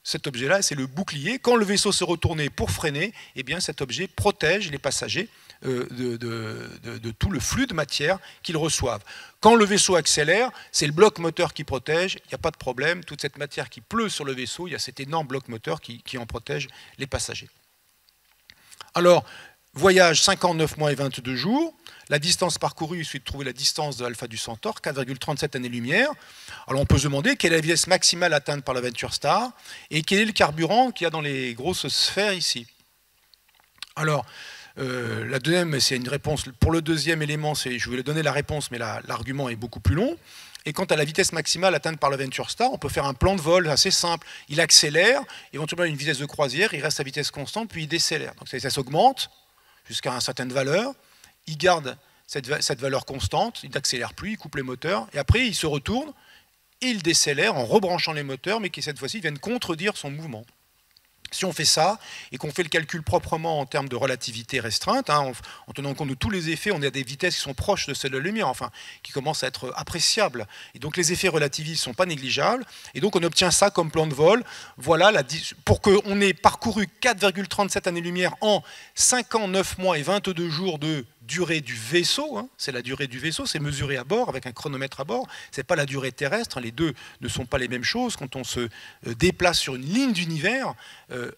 Cet objet-là, c'est le bouclier. Quand le vaisseau se retourne pour freiner, eh bien, cet objet protège les passagers de tout le flux de matière qu'ils reçoivent. Quand le vaisseau accélère, c'est le bloc moteur qui protège, il n'y a pas de problème. Toute cette matière qui pleut sur le vaisseau, il y a cet énorme bloc moteur qui en protège les passagers. Alors, voyage 59 mois et 22 jours. La distance parcourue, il suffit de trouver la distance de Alpha du Centaure, 4,37 années-lumière. Alors on peut se demander quelle est la vitesse maximale atteinte par la Venture Star et quel est le carburant qu'il y a dans les grosses sphères ici. Alors, la deuxième, c'est une réponse. Pour le deuxième élément, je voulais donner la réponse, mais l'argument est beaucoup plus long. Et quant à la vitesse maximale atteinte par la Venture Star, on peut faire un plan de vol assez simple. Il accélère, éventuellement une vitesse de croisière, il reste à vitesse constante, puis il décélère. Donc ça s'augmente jusqu'à une certaine valeur. Il garde cette valeur constante, il n'accélère plus, il coupe les moteurs, et après il se retourne et il décélère en rebranchant les moteurs, mais qui cette fois-ci viennent contredire son mouvement. Si on fait ça, et qu'on fait le calcul proprement en termes de relativité restreinte, en tenant compte de tous les effets, on a des vitesses qui sont proches de celles de la lumière, enfin, qui commencent à être appréciables. Et donc les effets relativistes ne sont pas négligeables, et donc on obtient ça comme plan de vol. Voilà, pour qu'on ait parcouru 4,37 années-lumière en 5 ans, 9 mois et 22 jours de durée du vaisseau, c'est la durée du vaisseau, c'est mesuré à bord, avec un chronomètre à bord, ce n'est pas la durée terrestre, les deux ne sont pas les mêmes choses. Quand on se déplace sur une ligne d'univers,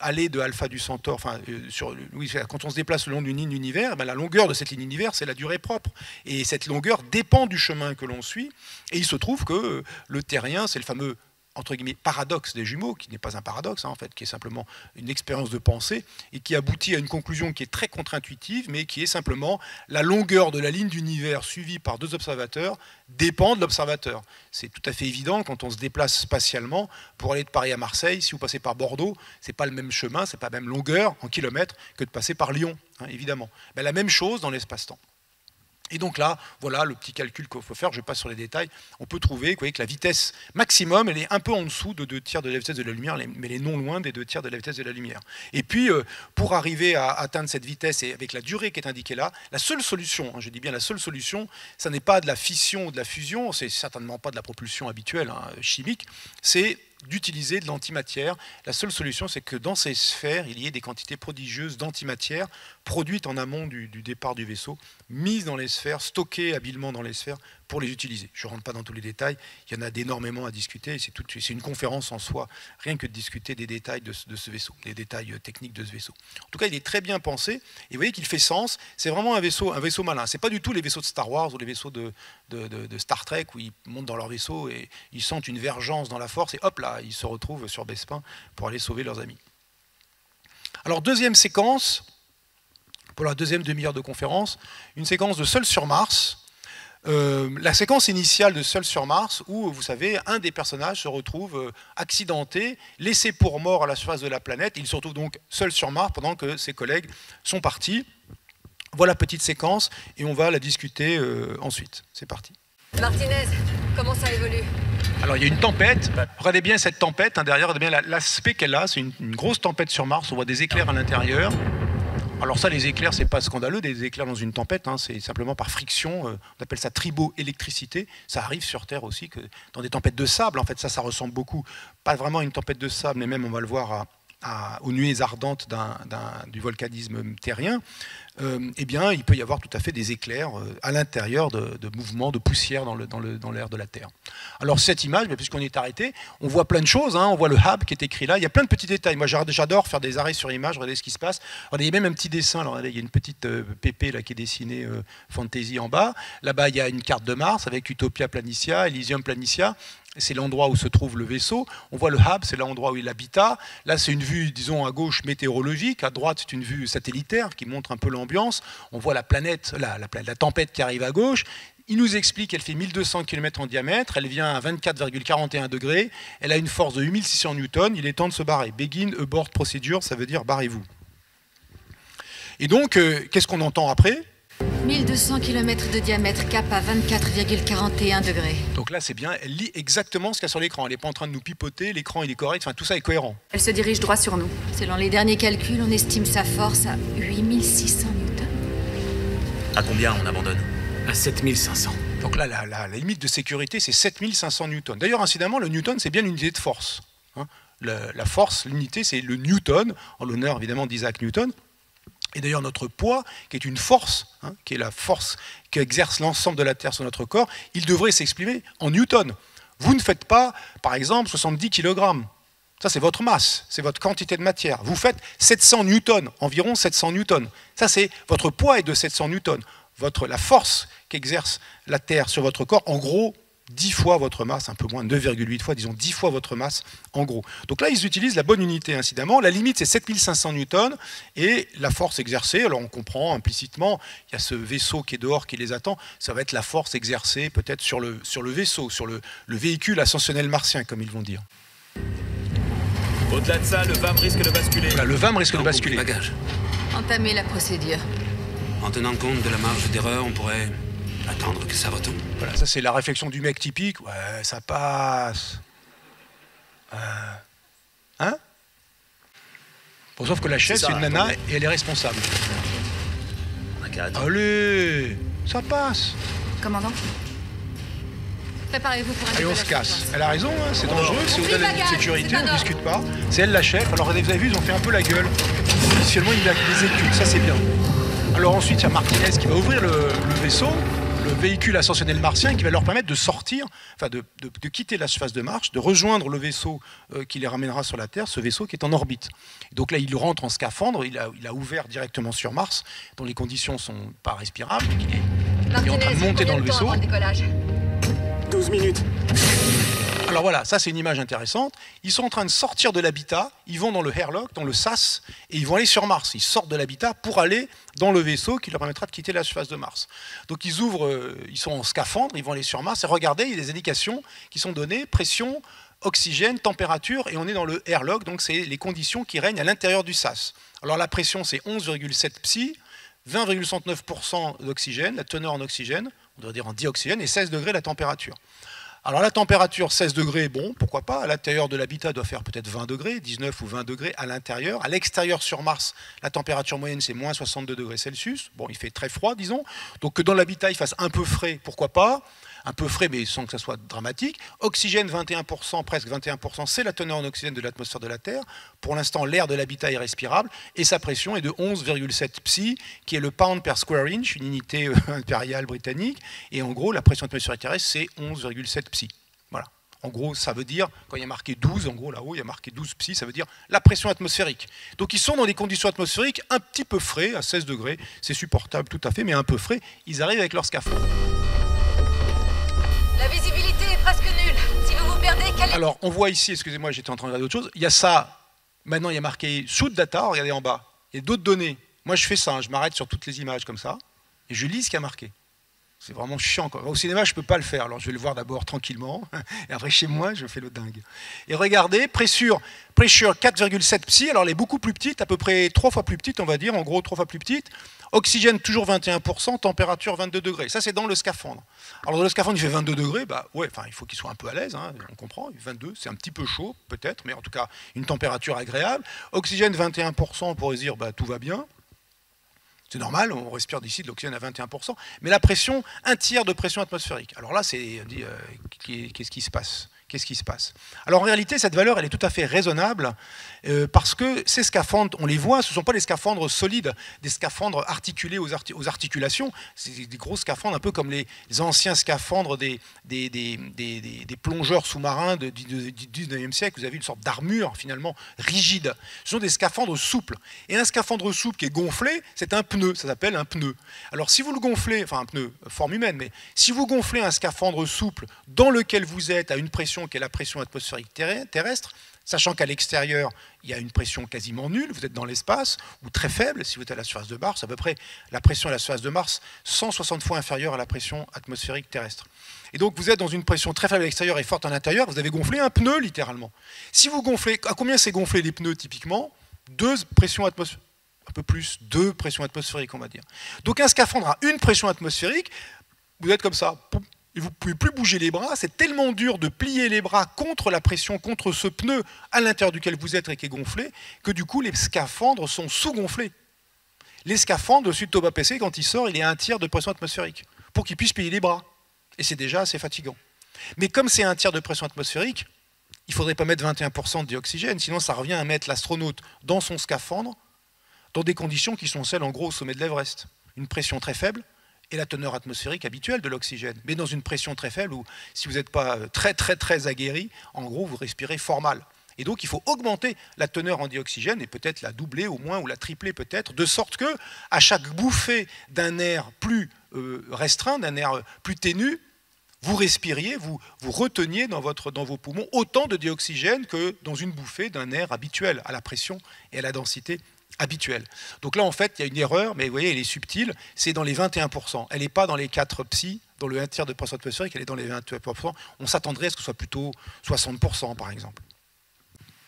aller de Alpha du Centaure, quand on se déplace le long d'une ligne d'univers, la longueur de cette ligne d'univers, c'est la durée propre. Et cette longueur dépend du chemin que l'on suit, et il se trouve que le terrien, c'est le fameux entre guillemets, paradoxe des jumeaux, qui n'est pas un paradoxe, hein, en fait, qui est simplement une expérience de pensée, et qui aboutit à une conclusion qui est très contre-intuitive, mais qui est simplement la longueur de la ligne d'univers suivie par deux observateurs dépend de l'observateur. C'est tout à fait évident quand on se déplace spatialement pour aller de Paris à Marseille. Si vous passez par Bordeaux, c'est pas le même chemin, c'est pas la même longueur en kilomètres que de passer par Lyon, hein, évidemment. Ben, la même chose dans l'espace-temps. Et donc là, voilà le petit calcul qu'il faut faire, je passe sur les détails. On peut trouver, vous voyez, que la vitesse maximum, elle est un peu en dessous de 2 tiers de la vitesse de la lumière, mais elle est non loin des 2 tiers de la vitesse de la lumière. Et puis, pour arriver à atteindre cette vitesse, et avec la durée qui est indiquée là, la seule solution, hein, je dis bien la seule solution, ça n'est pas de la fission ou de la fusion, c'est certainement pas de la propulsion habituelle, hein, chimique, c'est d'utiliser de l'antimatière. La seule solution, c'est que dans ces sphères, il y ait des quantités prodigieuses d'antimatière produites en amont du départ du vaisseau, mises dans les sphères, stockées habilement dans les sphères pour les utiliser. Je ne rentre pas dans tous les détails, il y en a d'énormément à discuter, c'est une conférence en soi, rien que de discuter des détails de ce vaisseau, les détails techniques de ce vaisseau. En tout cas, il est très bien pensé, et vous voyez qu'il fait sens, c'est vraiment un vaisseau malin. Ce n'est pas du tout les vaisseaux de Star Wars ou les vaisseaux de Star Trek où ils montent dans leur vaisseau et ils sentent une vergence dans la force, et hop là, ils se retrouvent sur Bespin pour aller sauver leurs amis. Alors, deuxième séquence, pour la deuxième demi-heure de conférence, une séquence de Seul sur Mars. La séquence initiale de Seul sur Mars, où, vous savez, un des personnages se retrouve accidenté, laissé pour mort à la surface de la planète. Il se retrouve donc seul sur Mars pendant que ses collègues sont partis. Voilà, petite séquence, et on va la discuter ensuite. C'est parti. Martinez, comment ça évolue? Alors, il y a une tempête. Regardez bien cette tempête, hein, derrière, regardez bien l'aspect qu'elle a. C'est une grosse tempête sur Mars, on voit des éclairs à l'intérieur. Alors ça, les éclairs, c'est pas scandaleux, des éclairs dans une tempête, hein, c'est simplement par friction, on appelle ça triboélectricité. Ça arrive sur Terre aussi, que dans des tempêtes de sable, en fait, ça ressemble beaucoup, pas vraiment à une tempête de sable, mais même, on va le voir, aux nuées ardentes du volcanisme terrien. Eh bien, il peut y avoir tout à fait des éclairs à l'intérieur de mouvements de poussière dans l'air de la Terre. Alors cette image, puisqu'on est arrêté, on voit plein de choses, hein, on voit le hub qui est écrit là, il y a plein de petits détails. Moi j'adore faire des arrêts sur image, regardez ce qui se passe. Regardez, il y a même un petit dessin, alors, regardez, il y a une petite pépé là, qui est dessinée Fantasy en bas. Là-bas il y a une carte de Mars avec Utopia Planitia, Elysium Planitia. C'est l'endroit où se trouve le vaisseau. On voit le hub, c'est l'endroit où il habita. Là, c'est une vue, disons, à gauche météorologique. À droite, c'est une vue satellitaire qui montre un peu l'ambiance. On voit la planète, la tempête qui arrive à gauche. Il nous explique qu'elle fait 1200 km en diamètre. Elle vient à 24,41 degrés. Elle a une force de 8600 newtons. Il est temps de se barrer. Begin abort procedure, ça veut dire barrez-vous. Et donc, qu'est-ce qu'on entend après ? 1200 km de diamètre, cap à 24,41 degrés. Donc là, c'est bien, elle lit exactement ce qu'il y a sur l'écran. Elle n'est pas en train de nous pipoter, l'écran il est correct, enfin tout ça est cohérent. Elle se dirige droit sur nous. Selon les derniers calculs, on estime sa force à 8600 newtons. À combien on abandonne? À 7500. Donc là, la limite de sécurité, c'est 7500 newtons. D'ailleurs, incidemment, le newton, c'est bien l'unité de force. Hein, la force, l'unité, c'est le newton, en l'honneur évidemment d'Isaac Newton. Et d'ailleurs, notre poids, qui est une force, hein, qui est la force qu'exerce l'ensemble de la Terre sur notre corps, il devrait s'exprimer en newton. Vous ne faites pas, par exemple, 70 kg. Ça, c'est votre masse, c'est votre quantité de matière. Vous faites 700 newtons, environ 700 newtons. Ça, c'est votre poids est de 700 newtons. La force qu'exerce la Terre sur votre corps, en gros, 10 fois votre masse, un peu moins, 2,8 fois, disons 10 fois votre masse, en gros. Donc là, ils utilisent la bonne unité, incidemment. La limite, c'est 7500 newtons, et la force exercée, alors on comprend implicitement, il y a ce vaisseau qui est dehors, qui les attend, ça va être la force exercée peut-être sur le vaisseau, sur le véhicule ascensionnel martien, comme ils vont dire. Au-delà de ça, le VAM risque de basculer. Voilà, le VAM risque de basculer. Bagage. Entamez la procédure. En tenant compte de la marge d'erreur, on pourrait attendre que ça retombe. Voilà, ça c'est la réflexion du mec typique. Ouais, ça passe. Hein? Bon, sauf que la chef, c'est une nana et elle est responsable. Allez, ça passe. Commandant, préparez-vous pour un Allez, on se casse. Elle a raison, hein, c'est dangereux, c'est au-delà de la ligne de sécurité, on ne discute pas. C'est elle la chef. Alors vous avez vu, ils ont fait un peu la gueule. Officiellement, il les exécute, ça c'est bien. Alors ensuite, il y a Martinez qui va ouvrir le vaisseau, le véhicule ascensionnel martien, qui va leur permettre de sortir, enfin de quitter la surface de Mars, de rejoindre le vaisseau qui les ramènera sur la Terre, ce vaisseau qui est en orbite. Et donc là, il rentre en scaphandre, il a ouvert directement sur Mars, dont les conditions ne sont pas respirables, il est en train de monter dans le vaisseau. 12 minutes. Alors voilà, ça c'est une image intéressante. Ils sont en train de sortir de l'habitat, ils vont dans le airlock, dans le SAS, et ils vont aller sur Mars. Ils sortent de l'habitat pour aller dans le vaisseau qui leur permettra de quitter la surface de Mars. Donc ils ouvrent, ils sont en scaphandre, ils vont aller sur Mars, et regardez, il y a des indications qui sont données, pression, oxygène, température, et on est dans le airlock, donc c'est les conditions qui règnent à l'intérieur du SAS. Alors la pression c'est 11,7 psi, 20,69% d'oxygène, la teneur en oxygène, on devrait dire en dioxygène, et 16 degrés la température. Alors la température, 16 degrés, bon, pourquoi pas, à l'intérieur de l'habitat doit faire peut-être 20 degrés, 19 ou 20 degrés à l'intérieur. À l'extérieur sur Mars, la température moyenne c'est moins 62 degrés Celsius, bon il fait très froid disons, donc que dans l'habitat il fasse un peu frais, pourquoi pas, un peu frais mais sans que ça soit dramatique. Oxygène 21%, presque 21%, c'est la teneur en oxygène de l'atmosphère de la Terre. Pour l'instant l'air de l'habitat est respirable et sa pression est de 11,7 psi, qui est le pound per square inch, une unité impériale britannique, et en gros la pression atmosphérique terrestre c'est 11,7 psi. Voilà. En gros, ça veut dire, quand il y a marqué 12, en gros là-haut il y a marqué 12 psi, ça veut dire la pression atmosphérique. Donc ils sont dans des conditions atmosphériques un petit peu frais, à 16 degrés, c'est supportable tout à fait, mais un peu frais, ils arrivent avec leur scaphandre. La visibilité est presque nulle. Si vous vous perdez, Alors, on voit ici, excusez-moi, j'étais en train de regarder autre chose, il y a ça, maintenant il y a marqué shoot data, regardez en bas, il y a d'autres données. Moi je fais ça, je m'arrête sur toutes les images comme ça, et je lis ce qu'il y a marqué. C'est vraiment chiant, quoi. Au cinéma, je ne peux pas le faire, alors je vais le voir d'abord tranquillement, et après chez moi, je fais le dingue. Et regardez, pressure 4,7 psi, alors elle est beaucoup plus petite, à peu près 3 fois plus petite, on va dire, en gros 3 fois plus petite. Oxygène toujours 21%, température 22 degrés. Ça c'est dans le scaphandre. Alors dans le scaphandre il fait 22 degrés, bah ouais, enfin il faut qu'il soit un peu à l'aise, hein, on comprend. 22, c'est un petit peu chaud peut-être, mais en tout cas une température agréable. Oxygène 21%, on pourrait se dire bah tout va bien. C'est normal, on respire d'ici de l'oxygène à 21%, mais la pression, un tiers de pression atmosphérique. Alors là, c'est qu'est-ce qui se passe ? Qu'est-ce qui se passe? Alors en réalité, cette valeur, elle est tout à fait raisonnable parce que ces scaphandres, on les voit, ce ne sont pas des scaphandres solides, des scaphandres articulés aux articulations. C'est des gros scaphandres, un peu comme les anciens scaphandres des plongeurs sous-marins du 19e siècle. Vous avez une sorte d'armure finalement rigide. Ce sont des scaphandres souples. Et un scaphandre souple qui est gonflé, c'est un pneu, ça s'appelle un pneu. Alors si vous le gonflez, enfin un pneu, forme humaine, mais si vous gonflez un scaphandre souple dans lequel vous êtes à une pression qui est la pression atmosphérique terrestre, sachant qu'à l'extérieur, il y a une pression quasiment nulle, vous êtes dans l'espace, ou très faible, si vous êtes à la surface de Mars, à peu près la pression à la surface de Mars, 160 fois inférieure à la pression atmosphérique terrestre. Et donc vous êtes dans une pression très faible à l'extérieur et forte à l'intérieur, vous avez gonflé un pneu littéralement. Si vous gonflez, à combien c'est gonflé les pneus typiquement? 2 pressions atmosphériques, un peu plus, 2 pressions atmosphériques on va dire. Donc un scaphandre à une pression atmosphérique, vous êtes comme ça, et vous ne pouvez plus bouger les bras, c'est tellement dur de plier les bras contre la pression, contre ce pneu à l'intérieur duquel vous êtes et qui est gonflé, que du coup les scaphandres sont sous-gonflés. Les scaphandres, dessus de Thomas Pesquet, quand il sort, il est à un tiers de pression atmosphérique, pour qu'il puisse plier les bras. Et c'est déjà assez fatigant. Mais comme c'est un tiers de pression atmosphérique, il ne faudrait pas mettre 21% de dioxygène, sinon ça revient à mettre l'astronaute dans son scaphandre, dans des conditions qui sont celles en gros au sommet de l'Everest. Une pression très faible, et la teneur atmosphérique habituelle de l'oxygène. Mais dans une pression très faible, où si vous n'êtes pas très aguerri, en gros, vous respirez fort mal. Et donc, il faut augmenter la teneur en dioxygène, et peut-être la doubler au moins, ou la tripler peut-être, de sorte que, à chaque bouffée d'un air plus restreint, d'un air plus ténu, vous respiriez, vous reteniez dans vos poumons autant de dioxygène que dans une bouffée d'un air habituel, à la pression et à la densité habituelle. Donc là, en fait, il y a une erreur, mais vous voyez, elle est subtile, c'est dans les 21%. Elle n'est pas dans les 4 psi, dans le 1 tiers de pression atmosphérique, elle est dans les 21%. On s'attendrait à ce que ce soit plutôt 60%, par exemple.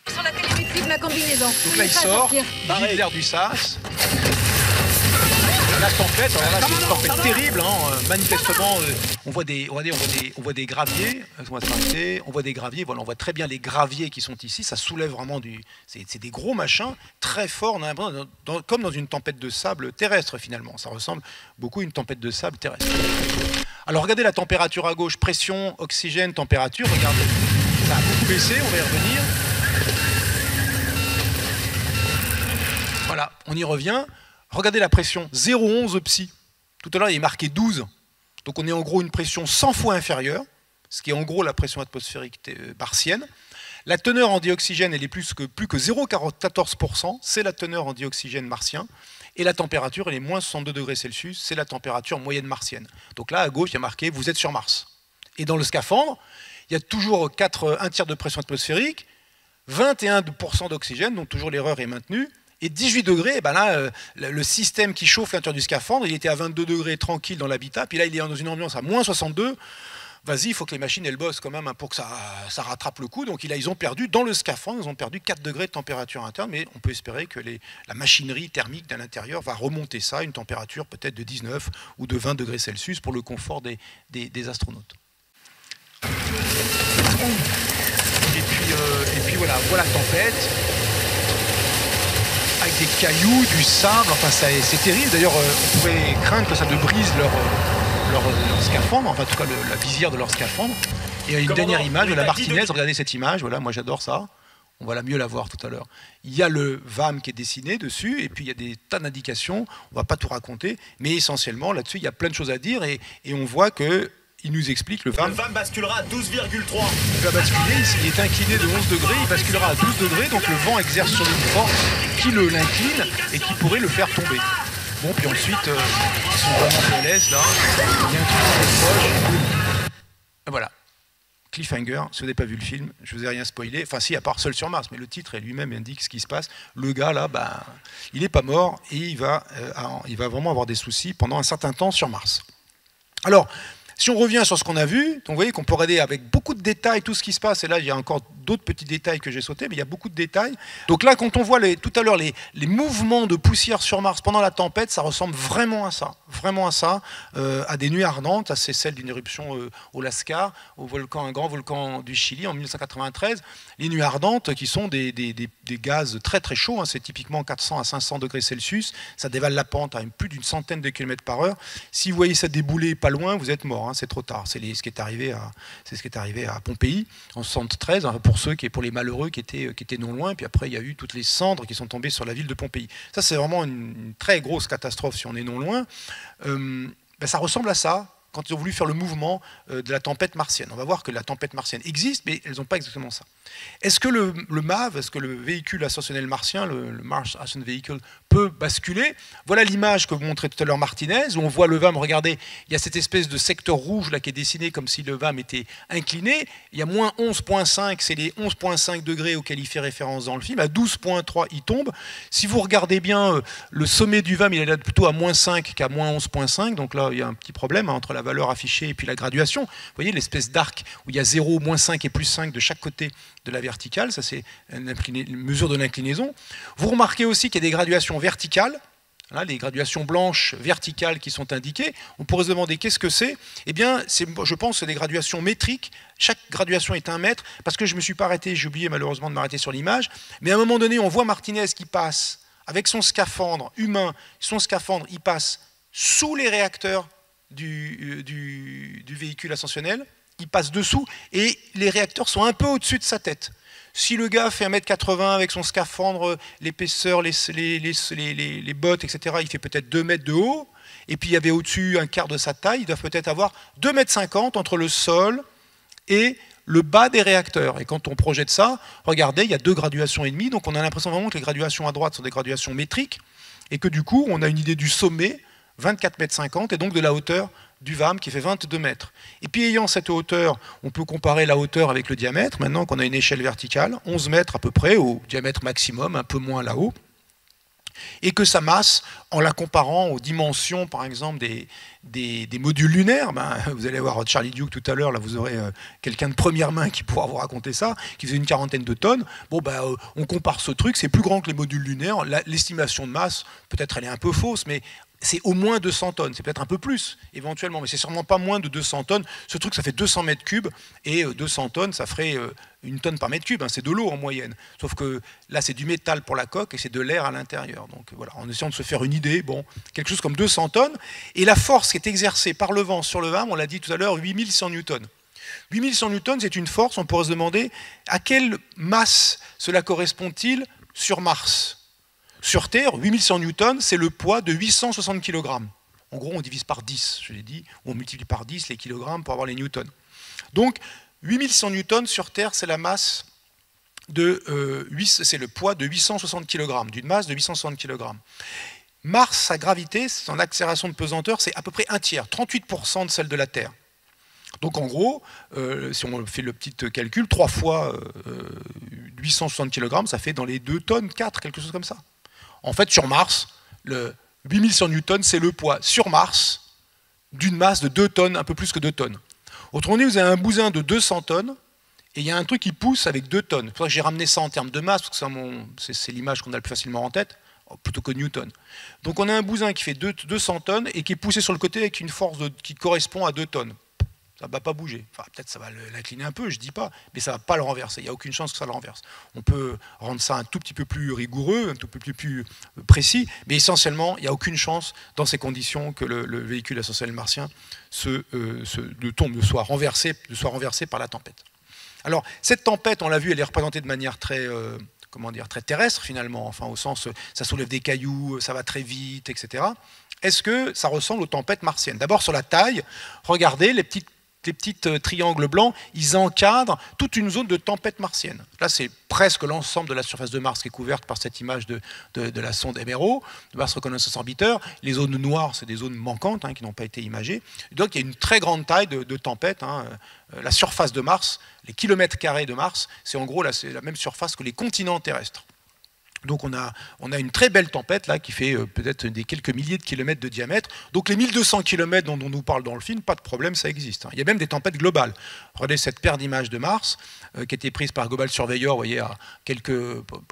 Sur la télémétrie de ma combinaison. Donc là, il sort, il vide l'air du SAS. La tempête, alors là, c'est une tempête terrible, hein. Manifestement, on voit des graviers, on voit des graviers, voilà, on voit très bien les graviers qui sont ici, ça soulève vraiment c'est des gros machins, très forts, comme dans une tempête de sable terrestre finalement, ça ressemble beaucoup à une tempête de sable terrestre. Alors regardez la température à gauche, pression, oxygène, température, regardez, ça a beaucoup baissé, on va y revenir. Voilà, on y revient. Regardez la pression, 0,11 psi. Tout à l'heure, il est marqué 12. Donc on est en gros une pression 100 fois inférieure, ce qui est en gros la pression atmosphérique martienne. La teneur en dioxygène, elle est plus que 0,14%, c'est la teneur en dioxygène martien. Et la température, elle est moins 62 degrés Celsius, c'est la température moyenne martienne. Donc là, à gauche, il y a marqué « Vous êtes sur Mars ». Et dans le scaphandre, il y a toujours un tiers de pression atmosphérique, 21% d'oxygène, donc toujours l'erreur est maintenue, et 18 degrés, ben là, le système qui chauffe l'intérieur du scaphandre, il était à 22 degrés tranquille dans l'habitat, puis là, il est dans une ambiance à moins 62. Vas-y, il faut que les machines, elles bossent quand même pour que ça rattrape le coup. Donc là, ils ont perdu, dans le scaphandre, ils ont perdu 4 degrés de température interne, mais on peut espérer que la machinerie thermique de l'intérieur va remonter ça, une température peut-être de 19 ou de 20 degrés Celsius pour le confort des astronautes. Et puis voilà la tempête. Avec des cailloux, du sable, enfin c'est terrible. D'ailleurs, on pourrait craindre que ça ne brise leur scaphandre, enfin en tout cas la visière de leur scaphandre. Et une dernière image de la Martinez, regardez cette image, voilà, moi j'adore ça. On va mieux la voir tout à l'heure. Il y a le VAM qui est dessiné dessus, et puis il y a des tas d'indications, on ne va pas tout raconter, mais essentiellement là-dessus il y a plein de choses à dire, et on voit que il nous explique le VAM. Le VAM basculera à 12,3. Il va basculer, il est incliné de 11 degrés, il basculera à 12 degrés, donc le vent exerce sur lui une force qui l'incline et qui pourrait le faire tomber. Bon, puis ensuite, ils sont vraiment PLS là, il y a un truc très proche. Voilà, cliffhanger, si vous n'avez pas vu le film, je ne vous ai rien spoilé, enfin si, à part Seul sur Mars, mais le titre lui-même indique ce qui se passe. Le gars là, il n'est pas mort et il va vraiment avoir des soucis pendant un certain temps sur Mars. Alors, si on revient sur ce qu'on a vu, donc vous voyez qu'on peut regarder avec beaucoup de détails tout ce qui se passe, et là il y a encore d'autres petits détails que j'ai sautés, mais il y a beaucoup de détails. Donc là, quand on voit tout à l'heure les mouvements de poussière sur Mars pendant la tempête, ça ressemble vraiment à ça, à des nuées ardentes, c'est celle d'une éruption au Lascar, un grand volcan du Chili en 1993. Les nuées ardentes qui sont des gaz très très chauds, hein, c'est typiquement 400 à 500 degrés Celsius, ça dévale la pente à plus d'une centaine de kilomètres par heure. Si vous voyez ça débouler pas loin, vous êtes mort. C'est trop tard. C'est ce qui est arrivé à Pompéi en 1973, hein, pour les malheureux qui étaient non loin. Et puis après, il y a eu toutes les cendres qui sont tombées sur la ville de Pompéi. Ça, c'est vraiment une très grosse catastrophe si on est non loin. Ça ressemble à ça quand ils ont voulu faire le mouvement de la tempête martienne. On va voir que la tempête martienne existe, mais elles n'ont pas exactement ça. Est-ce que le MAV, est-ce que le véhicule ascensionnel martien, le Mars Ascent Vehicle, peut basculer? Voilà l'image que vous montrez tout à l'heure Martinez, où on voit le VAM, regardez, il y a cette espèce de secteur rouge là qui est dessiné comme si le VAM était incliné. Il y a moins 11,5, c'est les 11,5 degrés auxquels il fait référence dans le film. À 12,3, il tombe. Si vous regardez bien, le sommet du VAM, il est là plutôt à moins 5 qu'à moins 11,5. Donc là, il y a un petit problème entre la valeur affichée et puis la graduation. Vous voyez l'espèce d'arc où il y a 0, moins 5 et plus 5 de chaque côté de la verticale, ça c'est une mesure de l'inclinaison. Vous remarquez aussi qu'il y a des graduations verticales, là, les graduations blanches verticales qui sont indiquées. On pourrait se demander qu'est-ce que c'est. Eh bien, je pense que c'est des graduations métriques. Chaque graduation est 1 mètre, parce que je ne me suis pas arrêté, j'ai oublié malheureusement de m'arrêter sur l'image, mais à un moment donné, on voit Martinez qui passe avec son scaphandre humain, il passe sous les réacteurs du véhicule ascensionnel, il passe dessous et les réacteurs sont un peu au-dessus de sa tête. Si le gars fait 1,80 m avec son scaphandre, l'épaisseur, les bottes, etc., il fait peut-être 2 mètres de haut, et puis il y avait au-dessus un quart de sa taille, il doit peut-être avoir 2,50 m entre le sol et le bas des réacteurs. Et quand on projette ça, regardez, il y a 2 graduations et demie, donc on a l'impression vraiment que les graduations à droite sont des graduations métriques, et que du coup, on a une idée du sommet, 24,50 m, et donc de la hauteur du VAM qui fait 22 mètres. Et puis ayant cette hauteur, on peut comparer la hauteur avec le diamètre, maintenant qu'on a une échelle verticale, 11 mètres à peu près, au diamètre maximum, un peu moins là-haut, et que sa masse, en la comparant aux dimensions, par exemple, des modules lunaires, vous allez voir Charlie Duke tout à l'heure, là vous aurez quelqu'un de première main qui pourra vous raconter ça, qui faisait une quarantaine de tonnes. Bon, on compare ce truc, c'est plus grand que les modules lunaires, l'estimation de masse, peut-être elle est un peu fausse, mais c'est au moins 200 tonnes, c'est peut-être un peu plus éventuellement, mais c'est sûrement pas moins de 200 tonnes. Ce truc, ça fait 200 mètres cubes, et 200 tonnes, ça ferait 1 tonne par mètre cube, c'est de l'eau en moyenne. Sauf que là, c'est du métal pour la coque, et c'est de l'air à l'intérieur. Donc voilà, en essayant de se faire une idée, bon, quelque chose comme 200 tonnes, et la force qui est exercée par le vent sur le VAM, on l'a dit tout à l'heure, 8100 newtons. 8100 newtons, c'est une force, on pourrait se demander à quelle masse cela correspond-il sur Mars. Sur Terre, 8100 newtons, c'est le poids de 860 kg. En gros, on divise par 10, je l'ai dit, ou on multiplie par 10 les kilogrammes pour avoir les newtons. Donc, 8100 newtons sur Terre, c'est la masse c'est le poids de 860 kg, d'une masse de 860 kg. Mars, sa gravité, son accélération de pesanteur, c'est à peu près un tiers, 38% de celle de la Terre. Donc en gros, si on fait le petit calcul, 3 fois 860 kg, ça fait dans les 2 tonnes, 4, quelque chose comme ça. En fait, sur Mars, le 8100 newtons, c'est le poids sur Mars d'une masse de 2 tonnes, un peu plus que 2 tonnes. Autrement dit, vous avez un bousin de 200 tonnes, et il y a un truc qui pousse avec 2 tonnes. C'est pour ça que j'ai ramené ça en termes de masse, parce que c'est l'image qu'on a le plus facilement en tête, plutôt que Newton. Donc on a un bousin qui fait 200 tonnes, et qui est poussé sur le côté avec une force qui correspond à 2 tonnes. Ça ne va pas bouger. Enfin, peut-être ça va l'incliner un peu, je ne dis pas, mais ça ne va pas le renverser. Il n'y a aucune chance que ça le renverse. On peut rendre ça un tout petit peu plus rigoureux, un tout petit peu plus précis, mais essentiellement, il n'y a aucune chance, dans ces conditions, que le véhicule ascensionnel martien soit renversé par la tempête. Alors, cette tempête, on l'a vu, elle est représentée de manière très terrestre, finalement, enfin, au sens, ça soulève des cailloux, ça va très vite, etc. Est-ce que ça ressemble aux tempêtes martiennes? D'abord, sur la taille, regardez les petits triangles blancs, ils encadrent toute une zone de tempête martienne. Là, c'est presque l'ensemble de la surface de Mars qui est couverte par cette image de la sonde MRO, de Mars Reconnaissance Orbiter. Les zones noires, c'est des zones manquantes qui n'ont pas été imagées. Donc, il y a une très grande taille de tempête. La surface de Mars, les kilomètres carrés de Mars, c'est en gros la même surface que les continents terrestres. Donc on a une très belle tempête là qui fait peut-être des quelques milliers de kilomètres de diamètre. Donc les 1200 km dont on nous parle dans le film, pas de problème, ça existe. Il y a même des tempêtes globales. Regardez cette paire d'images de Mars qui a été prise par Global Surveyor, vous voyez, à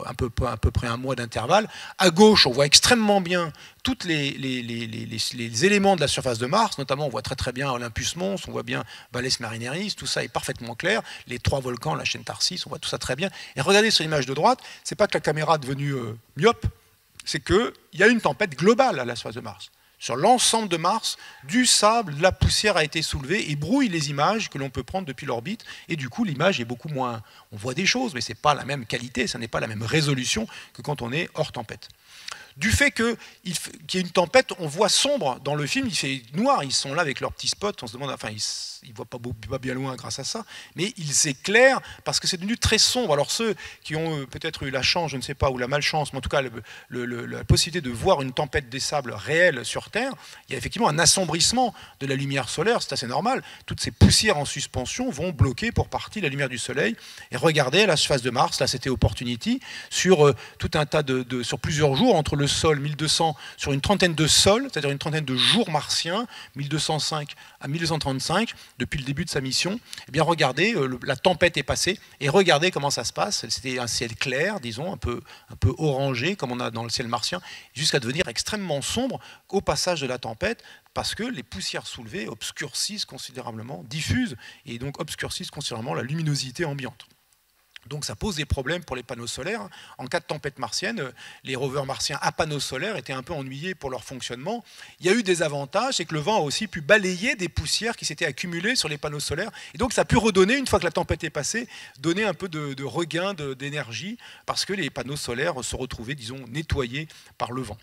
à peu près un mois d'intervalle. À gauche, on voit extrêmement bien tous les éléments de la surface de Mars, notamment on voit très bien Olympus Mons, on voit bien Valles Marineris, tout ça est parfaitement clair, les 3 volcans, la chaîne Tharsis, on voit tout ça très bien. Et regardez sur l'image de droite, c'est pas que la caméra est devenue myope, c'est qu'il y a une tempête globale à la surface de Mars. Sur l'ensemble de Mars, du sable, de la poussière a été soulevée et brouille les images que l'on peut prendre depuis l'orbite. Et du coup, l'image est beaucoup moins... On voit des choses, mais ce n'est pas la même qualité, ça n'est pas la même résolution que quand on est hors tempête. Du fait qu'il y ait une tempête, on voit sombre dans le film, il fait noir, ils sont là avec leurs petits spots, on se demande, enfin ils ne voient pas bien loin grâce à ça, mais ils éclairent parce que c'est devenu très sombre. Alors ceux qui ont peut-être eu la chance, je ne sais pas, ou la malchance, mais en tout cas la possibilité de voir une tempête des sables réelle sur Terre, il y a effectivement un assombrissement de la lumière solaire, c'est assez normal, toutes ces poussières en suspension vont bloquer pour partie la lumière du soleil. Et regardez à la surface de Mars, là c'était Opportunity, sur tout un tas sur plusieurs jours, entre le sol 1200 sur une trentaine de sols, c'est-à-dire une trentaine de jours martiens, 1205 à 1235, depuis le début de sa mission. Eh bien, regardez, la tempête est passée, et regardez comment ça se passe. C'était un ciel clair, disons, un peu orangé, comme on a dans le ciel martien, jusqu'à devenir extrêmement sombre au passage de la tempête, parce que les poussières soulevées obscurcissent considérablement, diffusent, et donc obscurcissent considérablement la luminosité ambiante. Donc ça pose des problèmes pour les panneaux solaires. En cas de tempête martienne, les rovers martiens à panneaux solaires étaient un peu ennuyés pour leur fonctionnement. Il y a eu des avantages, c'est que le vent a aussi pu balayer des poussières qui s'étaient accumulées sur les panneaux solaires. Et donc ça a pu redonner, une fois que la tempête est passée, donner un peu de regain d'énergie, parce que les panneaux solaires se retrouvaient, disons, nettoyés par le vent.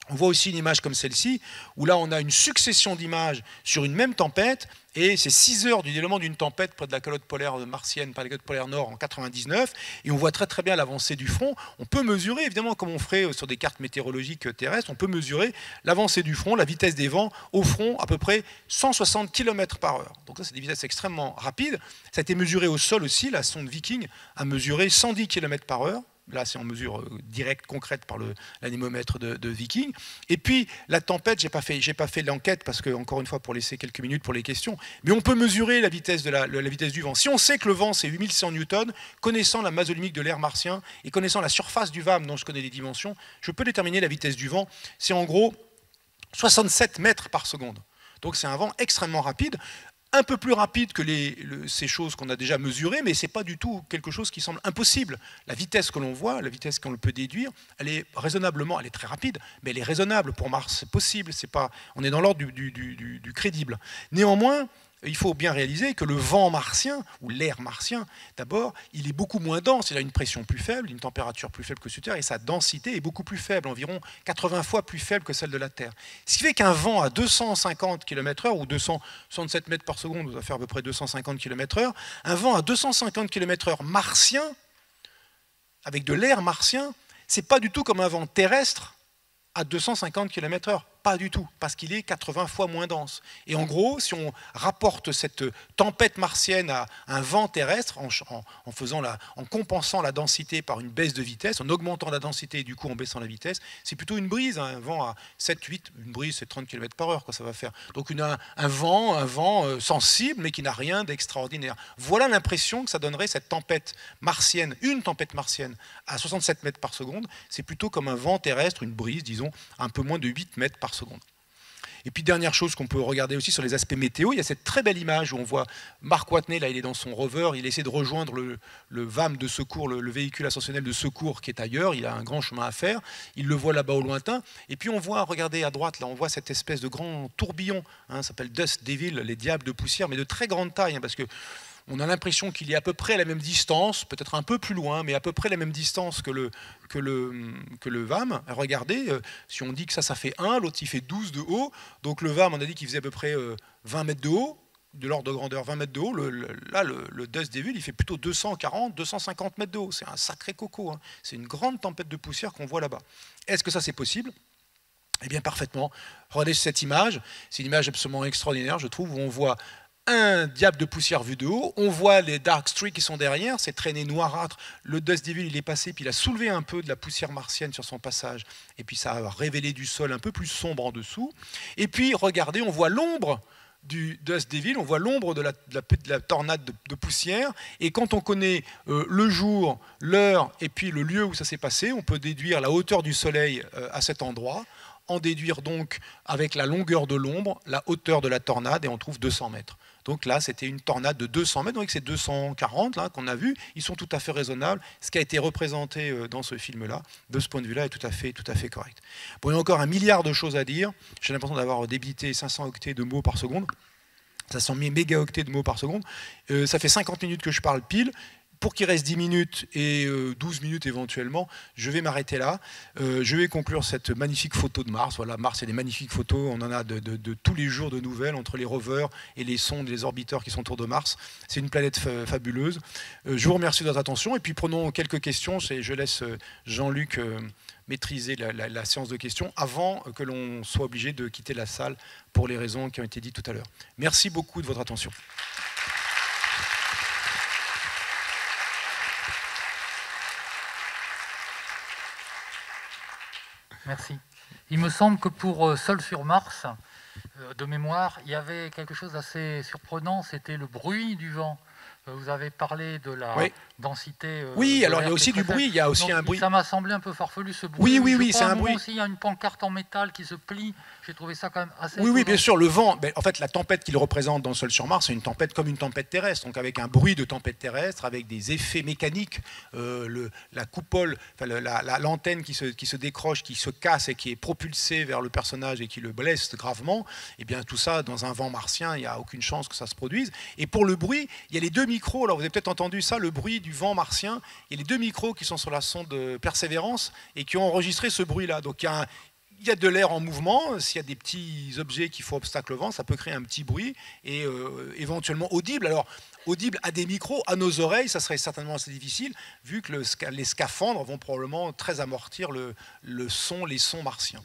On voit aussi une image comme celle-ci, où là on a une succession d'images sur une même tempête, et c'est 6 heures du déroulement d'une tempête près de la calotte polaire martienne, par la calotte polaire nord en 99, et on voit très bien l'avancée du front. On peut mesurer, évidemment, comme on ferait sur des cartes météorologiques terrestres, on peut mesurer l'avancée du front, la vitesse des vents au front, à peu près 160 km/h. Donc ça, c'est des vitesses extrêmement rapides. Ça a été mesuré au sol aussi, la sonde Viking a mesuré 110 km/h. Là, c'est en mesure directe, concrète par l'anémomètre de Viking. Et puis, la tempête, j'ai pas fait l'enquête parce que, encore une fois, pour laisser quelques minutes pour les questions, mais on peut mesurer la vitesse du vent. Si on sait que le vent, c'est 8100 newtons, connaissant la masse volumique de l'air martien et connaissant la surface du VAM dont je connais les dimensions, je peux déterminer la vitesse du vent. C'est en gros 67 mètres par seconde. Donc, c'est un vent extrêmement rapide. Un peu plus rapide que ces choses qu'on a déjà mesurées, mais ce n'est pas du tout quelque chose qui semble impossible. La vitesse que l'on voit, la vitesse qu'on peut déduire, elle est raisonnablement, elle est très rapide, mais elle est raisonnable. Pour Mars, c'est possible, on est dans l'ordre du crédible. Néanmoins, il faut bien réaliser que le vent martien, ou l'air martien, d'abord, il est beaucoup moins dense, il a une pression plus faible, une température plus faible que sur Terre, et sa densité est beaucoup plus faible, environ 80 fois plus faible que celle de la Terre. Ce qui fait qu'un vent à 250 km/h, ou 267 mètres par seconde, ça va faire à peu près 250 km/h, un vent à 250 km/h martien, avec de l'air martien, c'est pas du tout comme un vent terrestre à 250 km/h. pas du tout, parce qu'il est 80 fois moins dense. Et en gros, si on rapporte cette tempête martienne à un vent terrestre, en compensant la densité par une baisse de vitesse, en augmentant la densité et du coup en baissant la vitesse, c'est plutôt une brise, hein, un vent à 7-8, une brise c'est 30 km/h que ça va faire. Donc un vent sensible mais qui n'a rien d'extraordinaire. Voilà l'impression que ça donnerait cette tempête martienne, une tempête martienne à 67 mètres par seconde, c'est plutôt comme un vent terrestre, une brise, disons, un peu moins de 8 mètres par seconde. Et puis dernière chose qu'on peut regarder aussi sur les aspects météo, il y a cette très belle image où on voit Mark Watney, là il est dans son rover, il essaie de rejoindre le VAM de secours, le véhicule ascensionnel de secours qui est ailleurs, il a un grand chemin à faire, il le voit là-bas au lointain, et puis on voit, regardez à droite, là on voit cette espèce de grand tourbillon, hein, ça s'appelle Dust Devil, les diables de poussière, mais de très grande taille, hein, parce que on a l'impression qu'il est à peu près à la même distance, peut-être un peu plus loin, mais à peu près la même distance que le VAM. Regardez, si on dit que ça fait 1, l'autre il fait 12 de haut, donc le VAM on a dit qu'il faisait à peu près 20 mètres de haut, de l'ordre de grandeur 20 mètres de haut, là le Dust Devil il fait plutôt 240, 250 mètres de haut, c'est un sacré coco, hein. C'est une grande tempête de poussière qu'on voit là-bas. Est-ce que ça c'est possible ? Eh bien parfaitement. Regardez cette image, c'est une image absolument extraordinaire je trouve, où on voit un diable de poussière vu de haut, on voit les dark streaks qui sont derrière, ces traînées noirâtres, le Dust Devil il est passé, puis il a soulevé un peu de la poussière martienne sur son passage, et puis ça a révélé du sol un peu plus sombre en dessous, et puis regardez, on voit l'ombre du Dust Devil, on voit l'ombre de la tornade de poussière, et quand on connaît le jour, l'heure, et puis le lieu où ça s'est passé, on peut déduire la hauteur du soleil à cet endroit, en déduire donc avec la longueur de l'ombre, la hauteur de la tornade, et on trouve 200 mètres. Donc là, c'était une tornade de 200 mètres, donc ces 240 là qu'on a vu, ils sont tout à fait raisonnables. Ce qui a été représenté dans ce film-là, de ce point de vue-là, est tout à fait correct. Bon, il y a encore un milliard de choses à dire. J'ai l'impression d'avoir débité 500 octets de mots par seconde. 500 mégaoctets de mots par seconde. Ça fait 50 minutes que je parle pile. Pour qu'il reste 10 minutes et 12 minutes éventuellement, je vais m'arrêter là. Je vais conclure cette magnifique photo de Mars. Voilà, Mars, il y a des magnifiques photos. On en a de tous les jours de nouvelles entre les rovers et les sondes, les orbiteurs qui sont autour de Mars. C'est une planète fabuleuse. Je vous remercie de votre attention. Et puis prenons quelques questions. Je laisse Jean-Luc maîtriser la séance de questions avant que l'on soit obligé de quitter la salle pour les raisons qui ont été dites tout à l'heure. Merci beaucoup de votre attention. Merci. Il me semble que pour Seul sur Mars, de mémoire, il y avait quelque chose d'assez surprenant, c'était le bruit du vent. Vous avez parlé de la densité. Oui, alors il y a aussi du bruit, il y a aussi donc, un bruit. Ça m'a semblé un peu farfelu ce bruit. Oui, c'est un bruit. Aussi, il y a une pancarte en métal qui se plie. J'ai trouvé ça quand même assez. Oui, bien sûr, le vent. En fait, la tempête qu'il représente dans Seul sur Mars, c'est une tempête comme une tempête terrestre, donc avec un bruit de tempête terrestre, avec des effets mécaniques, la coupole, enfin, l'antenne qui se décroche, qui se casse et qui est propulsée vers le personnage et qui le blesse gravement. Et bien tout ça, dans un vent martien, il n'y a aucune chance que ça se produise. Et pour le bruit, il y a les deux micros. Alors vous avez peut-être entendu ça, le bruit du vent martien. Il y a les deux micros qui sont sur la sonde de Persévérance et qui ont enregistré ce bruit-là. Donc il y a de l'air en mouvement. S'il y a des petits objets qui font obstacle au vent, ça peut créer un petit bruit et éventuellement audible. Alors audible à des micros, à nos oreilles, ça serait certainement assez difficile vu que les scaphandres vont probablement très amortir les sons martiens.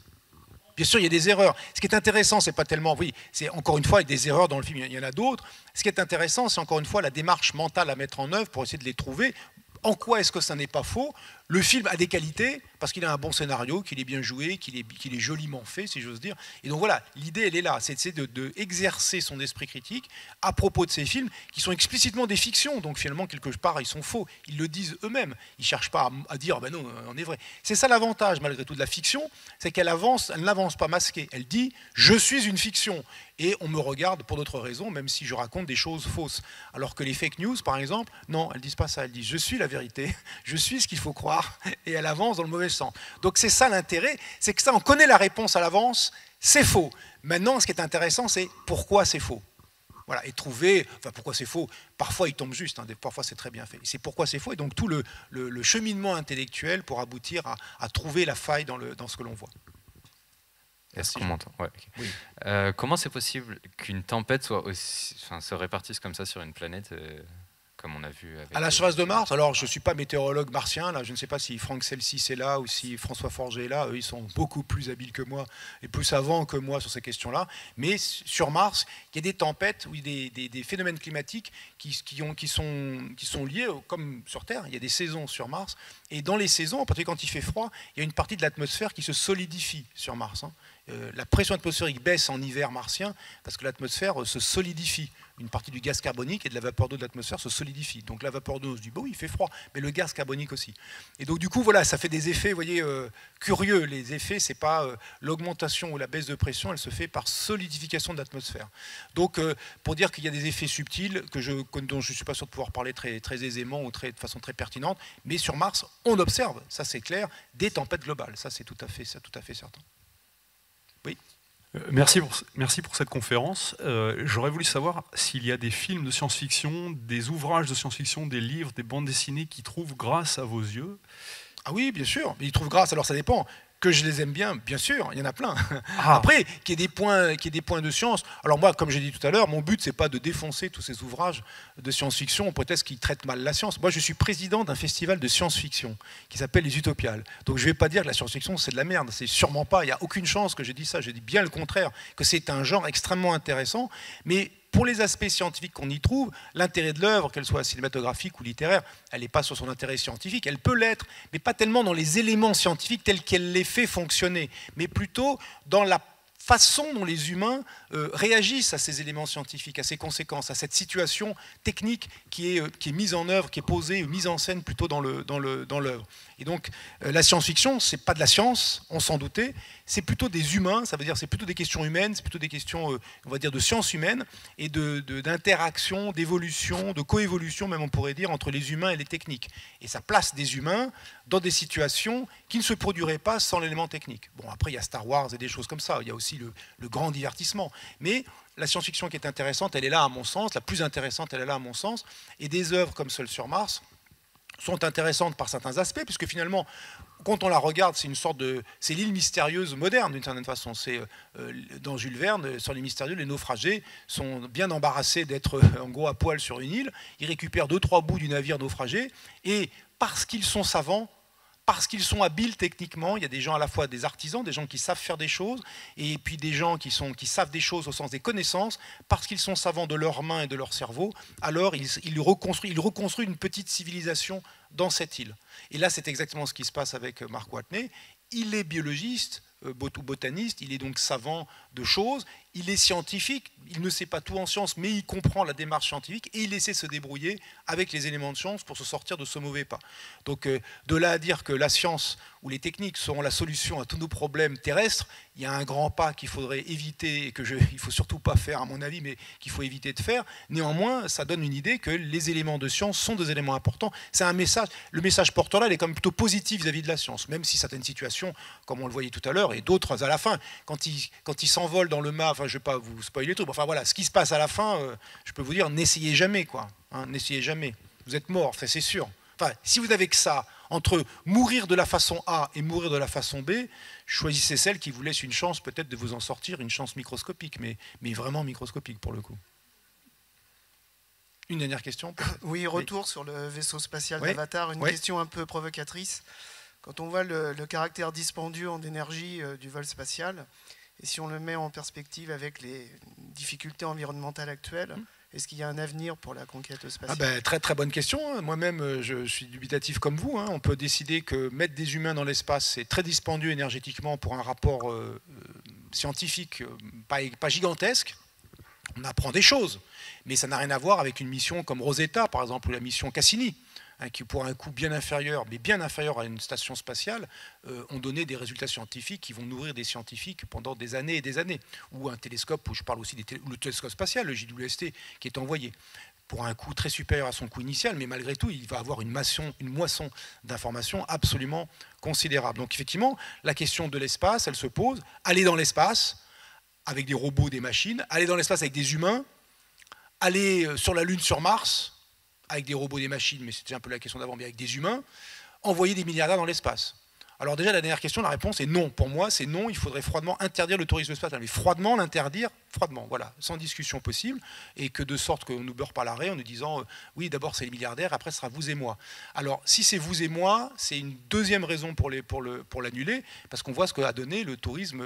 Bien sûr, il y a des erreurs. Ce qui est intéressant, c'est pas tellement, c'est encore une fois des erreurs dans le film, il y en a d'autres. Ce qui est intéressant, c'est encore une fois la démarche mentale à mettre en œuvre pour essayer de les trouver. En quoi est-ce que ça n'est pas faux? Le film a des qualités, parce qu'il a un bon scénario, qu'il est bien joué, qu'il est joliment fait, si j'ose dire. Et donc voilà, l'idée, elle est là, c'est d'exercer son esprit critique à propos de ces films, qui sont explicitement des fictions, donc finalement, quelque part, ils sont faux. Ils le disent eux-mêmes. Ils ne cherchent pas à dire, ben non, on est vrai. C'est ça l'avantage, malgré tout, de la fiction, c'est qu'elle n'avance pas masquée. Elle dit, je suis une fiction. Et on me regarde pour d'autres raisons, même si je raconte des choses fausses. Alors que les fake news, par exemple, non, elles ne disent pas ça. Elles disent, je suis la vérité, je suis ce qu'il faut croire, et elle avance dans le mauvais sens. Donc c'est ça l'intérêt, c'est que ça, on connaît la réponse à l'avance, c'est faux. Maintenant, ce qui est intéressant, c'est pourquoi c'est faux. Voilà, et trouver, enfin pourquoi c'est faux, parfois il tombe juste, parfois c'est très bien fait. C'est pourquoi c'est faux, et donc tout le cheminement intellectuel pour aboutir à trouver la faille dans ce que l'on voit. Est-ce qu'on m'entend? Ouais, okay. Oui. Comment c'est possible qu'une tempête se répartisse comme ça sur une planète comme on a vu avec... À la surface de Mars, alors je ne suis pas météorologue martien, là, je ne sais pas si Franck Celsis est là ou si François Forger est là, eux ils sont beaucoup plus habiles que moi et plus savants que moi sur ces questions-là, mais sur Mars, il y a des tempêtes ou des phénomènes climatiques qui sont liés, comme sur Terre, il y a des saisons sur Mars, et dans les saisons, en particulier quand il fait froid, il y a une partie de l'atmosphère qui se solidifie sur Mars. La pression atmosphérique baisse en hiver martien parce que l'atmosphère se solidifie. Une partie du gaz carbonique et de la vapeur d'eau de l'atmosphère se solidifie. Donc la vapeur d'eau, on se dit, bon, il fait froid, mais le gaz carbonique aussi. Et donc du coup, voilà, ça fait des effets, vous voyez, curieux. Les effets, c'est pas l'augmentation ou la baisse de pression, elle se fait par solidification de l'atmosphère. Donc pour dire qu'il y a des effets subtils dont je ne suis pas sûr de pouvoir parler très aisément ou de façon très pertinente, mais sur Mars, on observe, ça c'est clair, des tempêtes globales. Ça c'est tout à fait certain. Oui. Merci pour cette conférence. J'aurais voulu savoir s'il y a des films de science-fiction, des ouvrages de science-fiction, des livres, des bandes dessinées qui trouvent grâce à vos yeux. Ah oui, bien sûr. Mais ils trouvent grâce, alors ça dépend. Que je les aime bien sûr, il y en a plein. Après, qu'il y ait des points de science. Alors moi, comme j'ai dit tout à l'heure, mon but, c'est pas de défoncer tous ces ouvrages de science-fiction, peut-être qu'ils traitent mal la science. Moi, je suis président d'un festival de science-fiction qui s'appelle les Utopiales. Donc je vais pas dire que la science-fiction, c'est de la merde. C'est sûrement pas. Il n'y a aucune chance que j'ai dit ça. Je dis bien le contraire, que c'est un genre extrêmement intéressant. Mais pour les aspects scientifiques qu'on y trouve, l'intérêt de l'œuvre, qu'elle soit cinématographique ou littéraire, elle n'est pas sur son intérêt scientifique, elle peut l'être, mais pas tellement dans les éléments scientifiques tels qu'elle les fait fonctionner, mais plutôt dans la façon dont les humains réagissent à ces éléments scientifiques, à ces conséquences, à cette situation technique qui est mise en œuvre, qui est posée, mise en scène plutôt dans l'œuvre. Et donc la science-fiction, c'est pas de la science, on s'en doutait, c'est plutôt des humains, ça veut dire c'est plutôt des questions humaines, c'est plutôt des questions, on va dire, de sciences humaines et d'interaction, d'évolution, de coévolution même on pourrait dire, entre les humains et les techniques. Et ça place des humains dans des situations qui ne se produiraient pas sans l'élément technique. Bon, après il y a Star Wars et des choses comme ça, il y a aussi le grand divertissement. Mais la science-fiction qui est intéressante, elle est là à mon sens, la plus intéressante, elle est là à mon sens, et des œuvres comme Seul sur Mars sont intéressantes par certains aspects, puisque finalement, quand on la regarde, c'est l'île mystérieuse moderne d'une certaine façon. C'est dans Jules Verne, sur les mystérieux, les naufragés sont bien embarrassés d'être en gros à poil sur une île. Ils récupèrent 2-3 bouts du navire naufragé, et parce qu'ils sont savants, parce qu'ils sont habiles techniquement, il y a des gens à la fois des artisans, des gens qui savent faire des choses, et puis des gens qui savent des choses au sens des connaissances, parce qu'ils sont savants de leurs mains et de leur cerveau, alors ils reconstruisent une petite civilisation dans cette île. Et là, c'est exactement ce qui se passe avec Mark Watney. Il est biologiste, botaniste, il est donc savant de choses, il est scientifique, il ne sait pas tout en sciences, mais il comprend la démarche scientifique et il essaie de se débrouiller avec les éléments de science pour se sortir de ce mauvais pas. Donc de là à dire que la science ou les techniques seront la solution à tous nos problèmes terrestres, il y a un grand pas qu'il faudrait éviter et qu'il ne faut surtout pas faire à mon avis, mais qu'il faut éviter de faire. Néanmoins, ça donne une idée que les éléments de science sont des éléments importants. C'est un message, le message porteur là, il est quand même plutôt positif vis-à-vis de la science, même si certaines situations, comme on le voyait tout à l'heure, et d'autres à la fin, quand ils s'envolent dans le mât, enfin je ne vais pas vous spoiler tout, enfin voilà, ce qui se passe à la fin, je peux vous dire, n'essayez jamais, quoi. N'essayez jamais. Vous êtes mort, enfin, c'est sûr. Enfin, si vous n'avez que ça, entre mourir de la façon A et mourir de la façon B, choisissez celle qui vous laisse une chance peut-être de vous en sortir, une chance microscopique, mais vraiment microscopique pour le coup. Une dernière question. Oui, retour sur le vaisseau spatial d'Avatar, une question un peu provocatrice. Quand on voit le caractère dispendieux en énergie du vol spatial, et si on le met en perspective avec les difficultés environnementales actuelles, est-ce qu'il y a un avenir pour la conquête spatiale ? Très très bonne question. Moi-même, je suis dubitatif comme vous. On peut décider que mettre des humains dans l'espace, c'est très dispendieux énergétiquement pour un rapport scientifique pas gigantesque. On apprend des choses, mais ça n'a rien à voir avec une mission comme Rosetta, par exemple, ou la mission Cassini, qui pour un coût bien inférieur, mais bien inférieur à une station spatiale, ont donné des résultats scientifiques qui vont nourrir des scientifiques pendant des années et des années. Ou un télescope, où je parle aussi le télescope spatial, le JWST, qui est envoyé pour un coût très supérieur à son coût initial, mais malgré tout, il va avoir une moisson d'informations absolument considérable. Donc effectivement, la question de l'espace, elle se pose. Aller dans l'espace avec des robots, des machines, aller dans l'espace avec des humains, aller sur la Lune, sur Mars, avec des robots, des machines, mais c'était un peu la question d'avant, mais avec des humains, envoyer des milliardaires dans l'espace. Alors déjà, la dernière question, la réponse est non. Pour moi, c'est non, il faudrait froidement interdire le tourisme spatial. Mais froidement l'interdire, froidement, voilà, sans discussion possible, et que de sorte qu'on nous beurre par l'arrêt en nous disant oui, d'abord c'est les milliardaires, après ce sera vous et moi. Alors si c'est vous et moi, c'est une deuxième raison pour l'annuler, parce qu'on voit ce qu'a donné le tourisme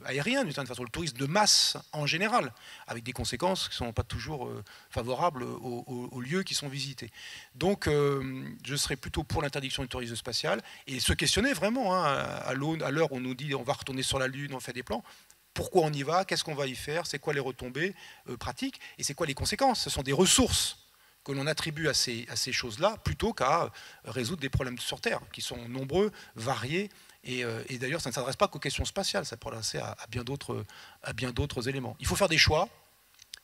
aérien, d'une certaine façon, le tourisme de masse en général, avec des conséquences qui ne sont pas toujours favorables aux lieux qui sont visités. Donc je serais plutôt pour l'interdiction du tourisme spatial, et se questionner vraiment, hein, à l'heure où on nous dit on va retourner sur la Lune, on fait des plans. Pourquoi on y va? Qu'est-ce qu'on va y faire? C'est quoi les retombées pratiques? Et c'est quoi les conséquences? Ce sont des ressources que l'on attribue à ces choses-là, plutôt qu'à résoudre des problèmes sur Terre, qui sont nombreux, variés, et d'ailleurs ça ne s'adresse pas qu'aux questions spatiales, ça peut s'adresser à bien d'autres éléments. Il faut faire des choix,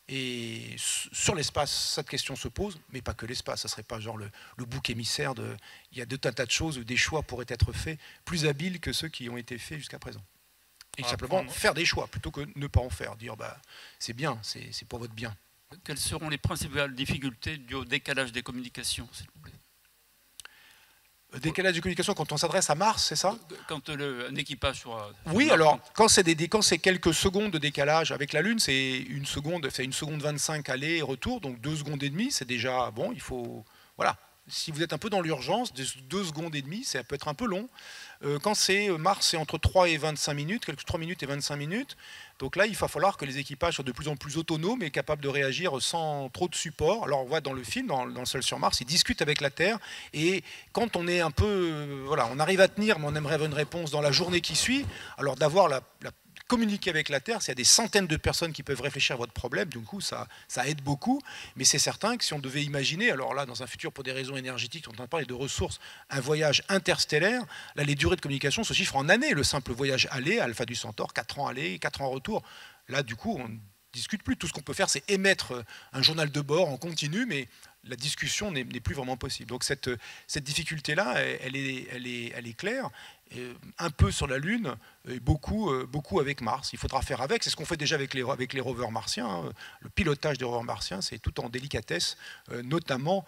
et sur l'espace, cette question se pose, mais pas que l'espace, ça ne serait pas genre le bouc émissaire de... Il y a un tas de choses où des choix pourraient être faits plus habiles que ceux qui ont été faits jusqu'à présent. Et simplement faire des choix, plutôt que ne pas en faire, dire bah, c'est bien, c'est pour votre bien. Quelles seront les principales difficultés dues au décalage des communications, s'il vous plaît? Décalage de communication quand on s'adresse à Mars, c'est ça? Quand un équipage sur oui, Mars, alors quand c'est quelques secondes de décalage avec la Lune, c'est une seconde 25 aller et retour, donc 2 secondes et demie, c'est déjà bon. Il faut voilà. Si vous êtes un peu dans l'urgence, 2 secondes et demie, ça peut être un peu long. Quand c'est Mars, c'est entre 3 et 25 minutes, 3 minutes et 25 minutes. Donc là, il va falloir que les équipages soient de plus en plus autonomes et capables de réagir sans trop de support. Alors on voit dans le film, dans Seul sur Mars, ils discutent avec la Terre. Et quand on est un peu... voilà, on arrive à tenir, mais on aimerait avoir une réponse dans la journée qui suit. Alors d'avoir communiquer avec la Terre, s'il y a des centaines de personnes qui peuvent réfléchir à votre problème, du coup ça aide beaucoup, mais c'est certain que si on devait imaginer, alors là dans un futur pour des raisons énergétiques, on entend parler de ressources, un voyage interstellaire, là les durées de communication se chiffrent en années, le simple voyage aller, Alpha du Centaure, 4 ans aller, 4 ans retour, là du coup on ne discute plus, tout ce qu'on peut faire c'est émettre un journal de bord en continu, mais la discussion n'est plus vraiment possible. Donc cette difficulté-là, elle est claire, un peu sur la Lune, et beaucoup avec Mars. Il faudra faire avec, c'est ce qu'on fait déjà avec les rovers martiens. Le pilotage des rovers martiens, c'est tout en délicatesse, notamment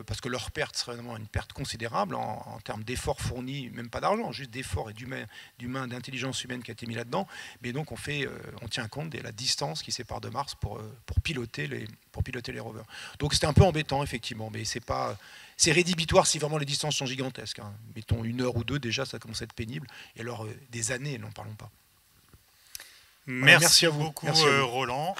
parce que leur perte serait vraiment une perte considérable en termes d'efforts fournis, même pas d'argent, juste d'efforts et d'humain, d'intelligence humaine qui a été mis là-dedans. Mais donc on tient compte de la distance qui sépare de Mars pour piloter les rovers. Donc c'était un peu embêtant, effectivement, mais c'est rédhibitoire si vraiment les distances sont gigantesques. Hein. Mettons 1 heure ou 2, déjà, ça commence à être pénible. Et alors, des années, n'en parlons pas. Merci à vous. Merci à vous. Merci à vous. Roland.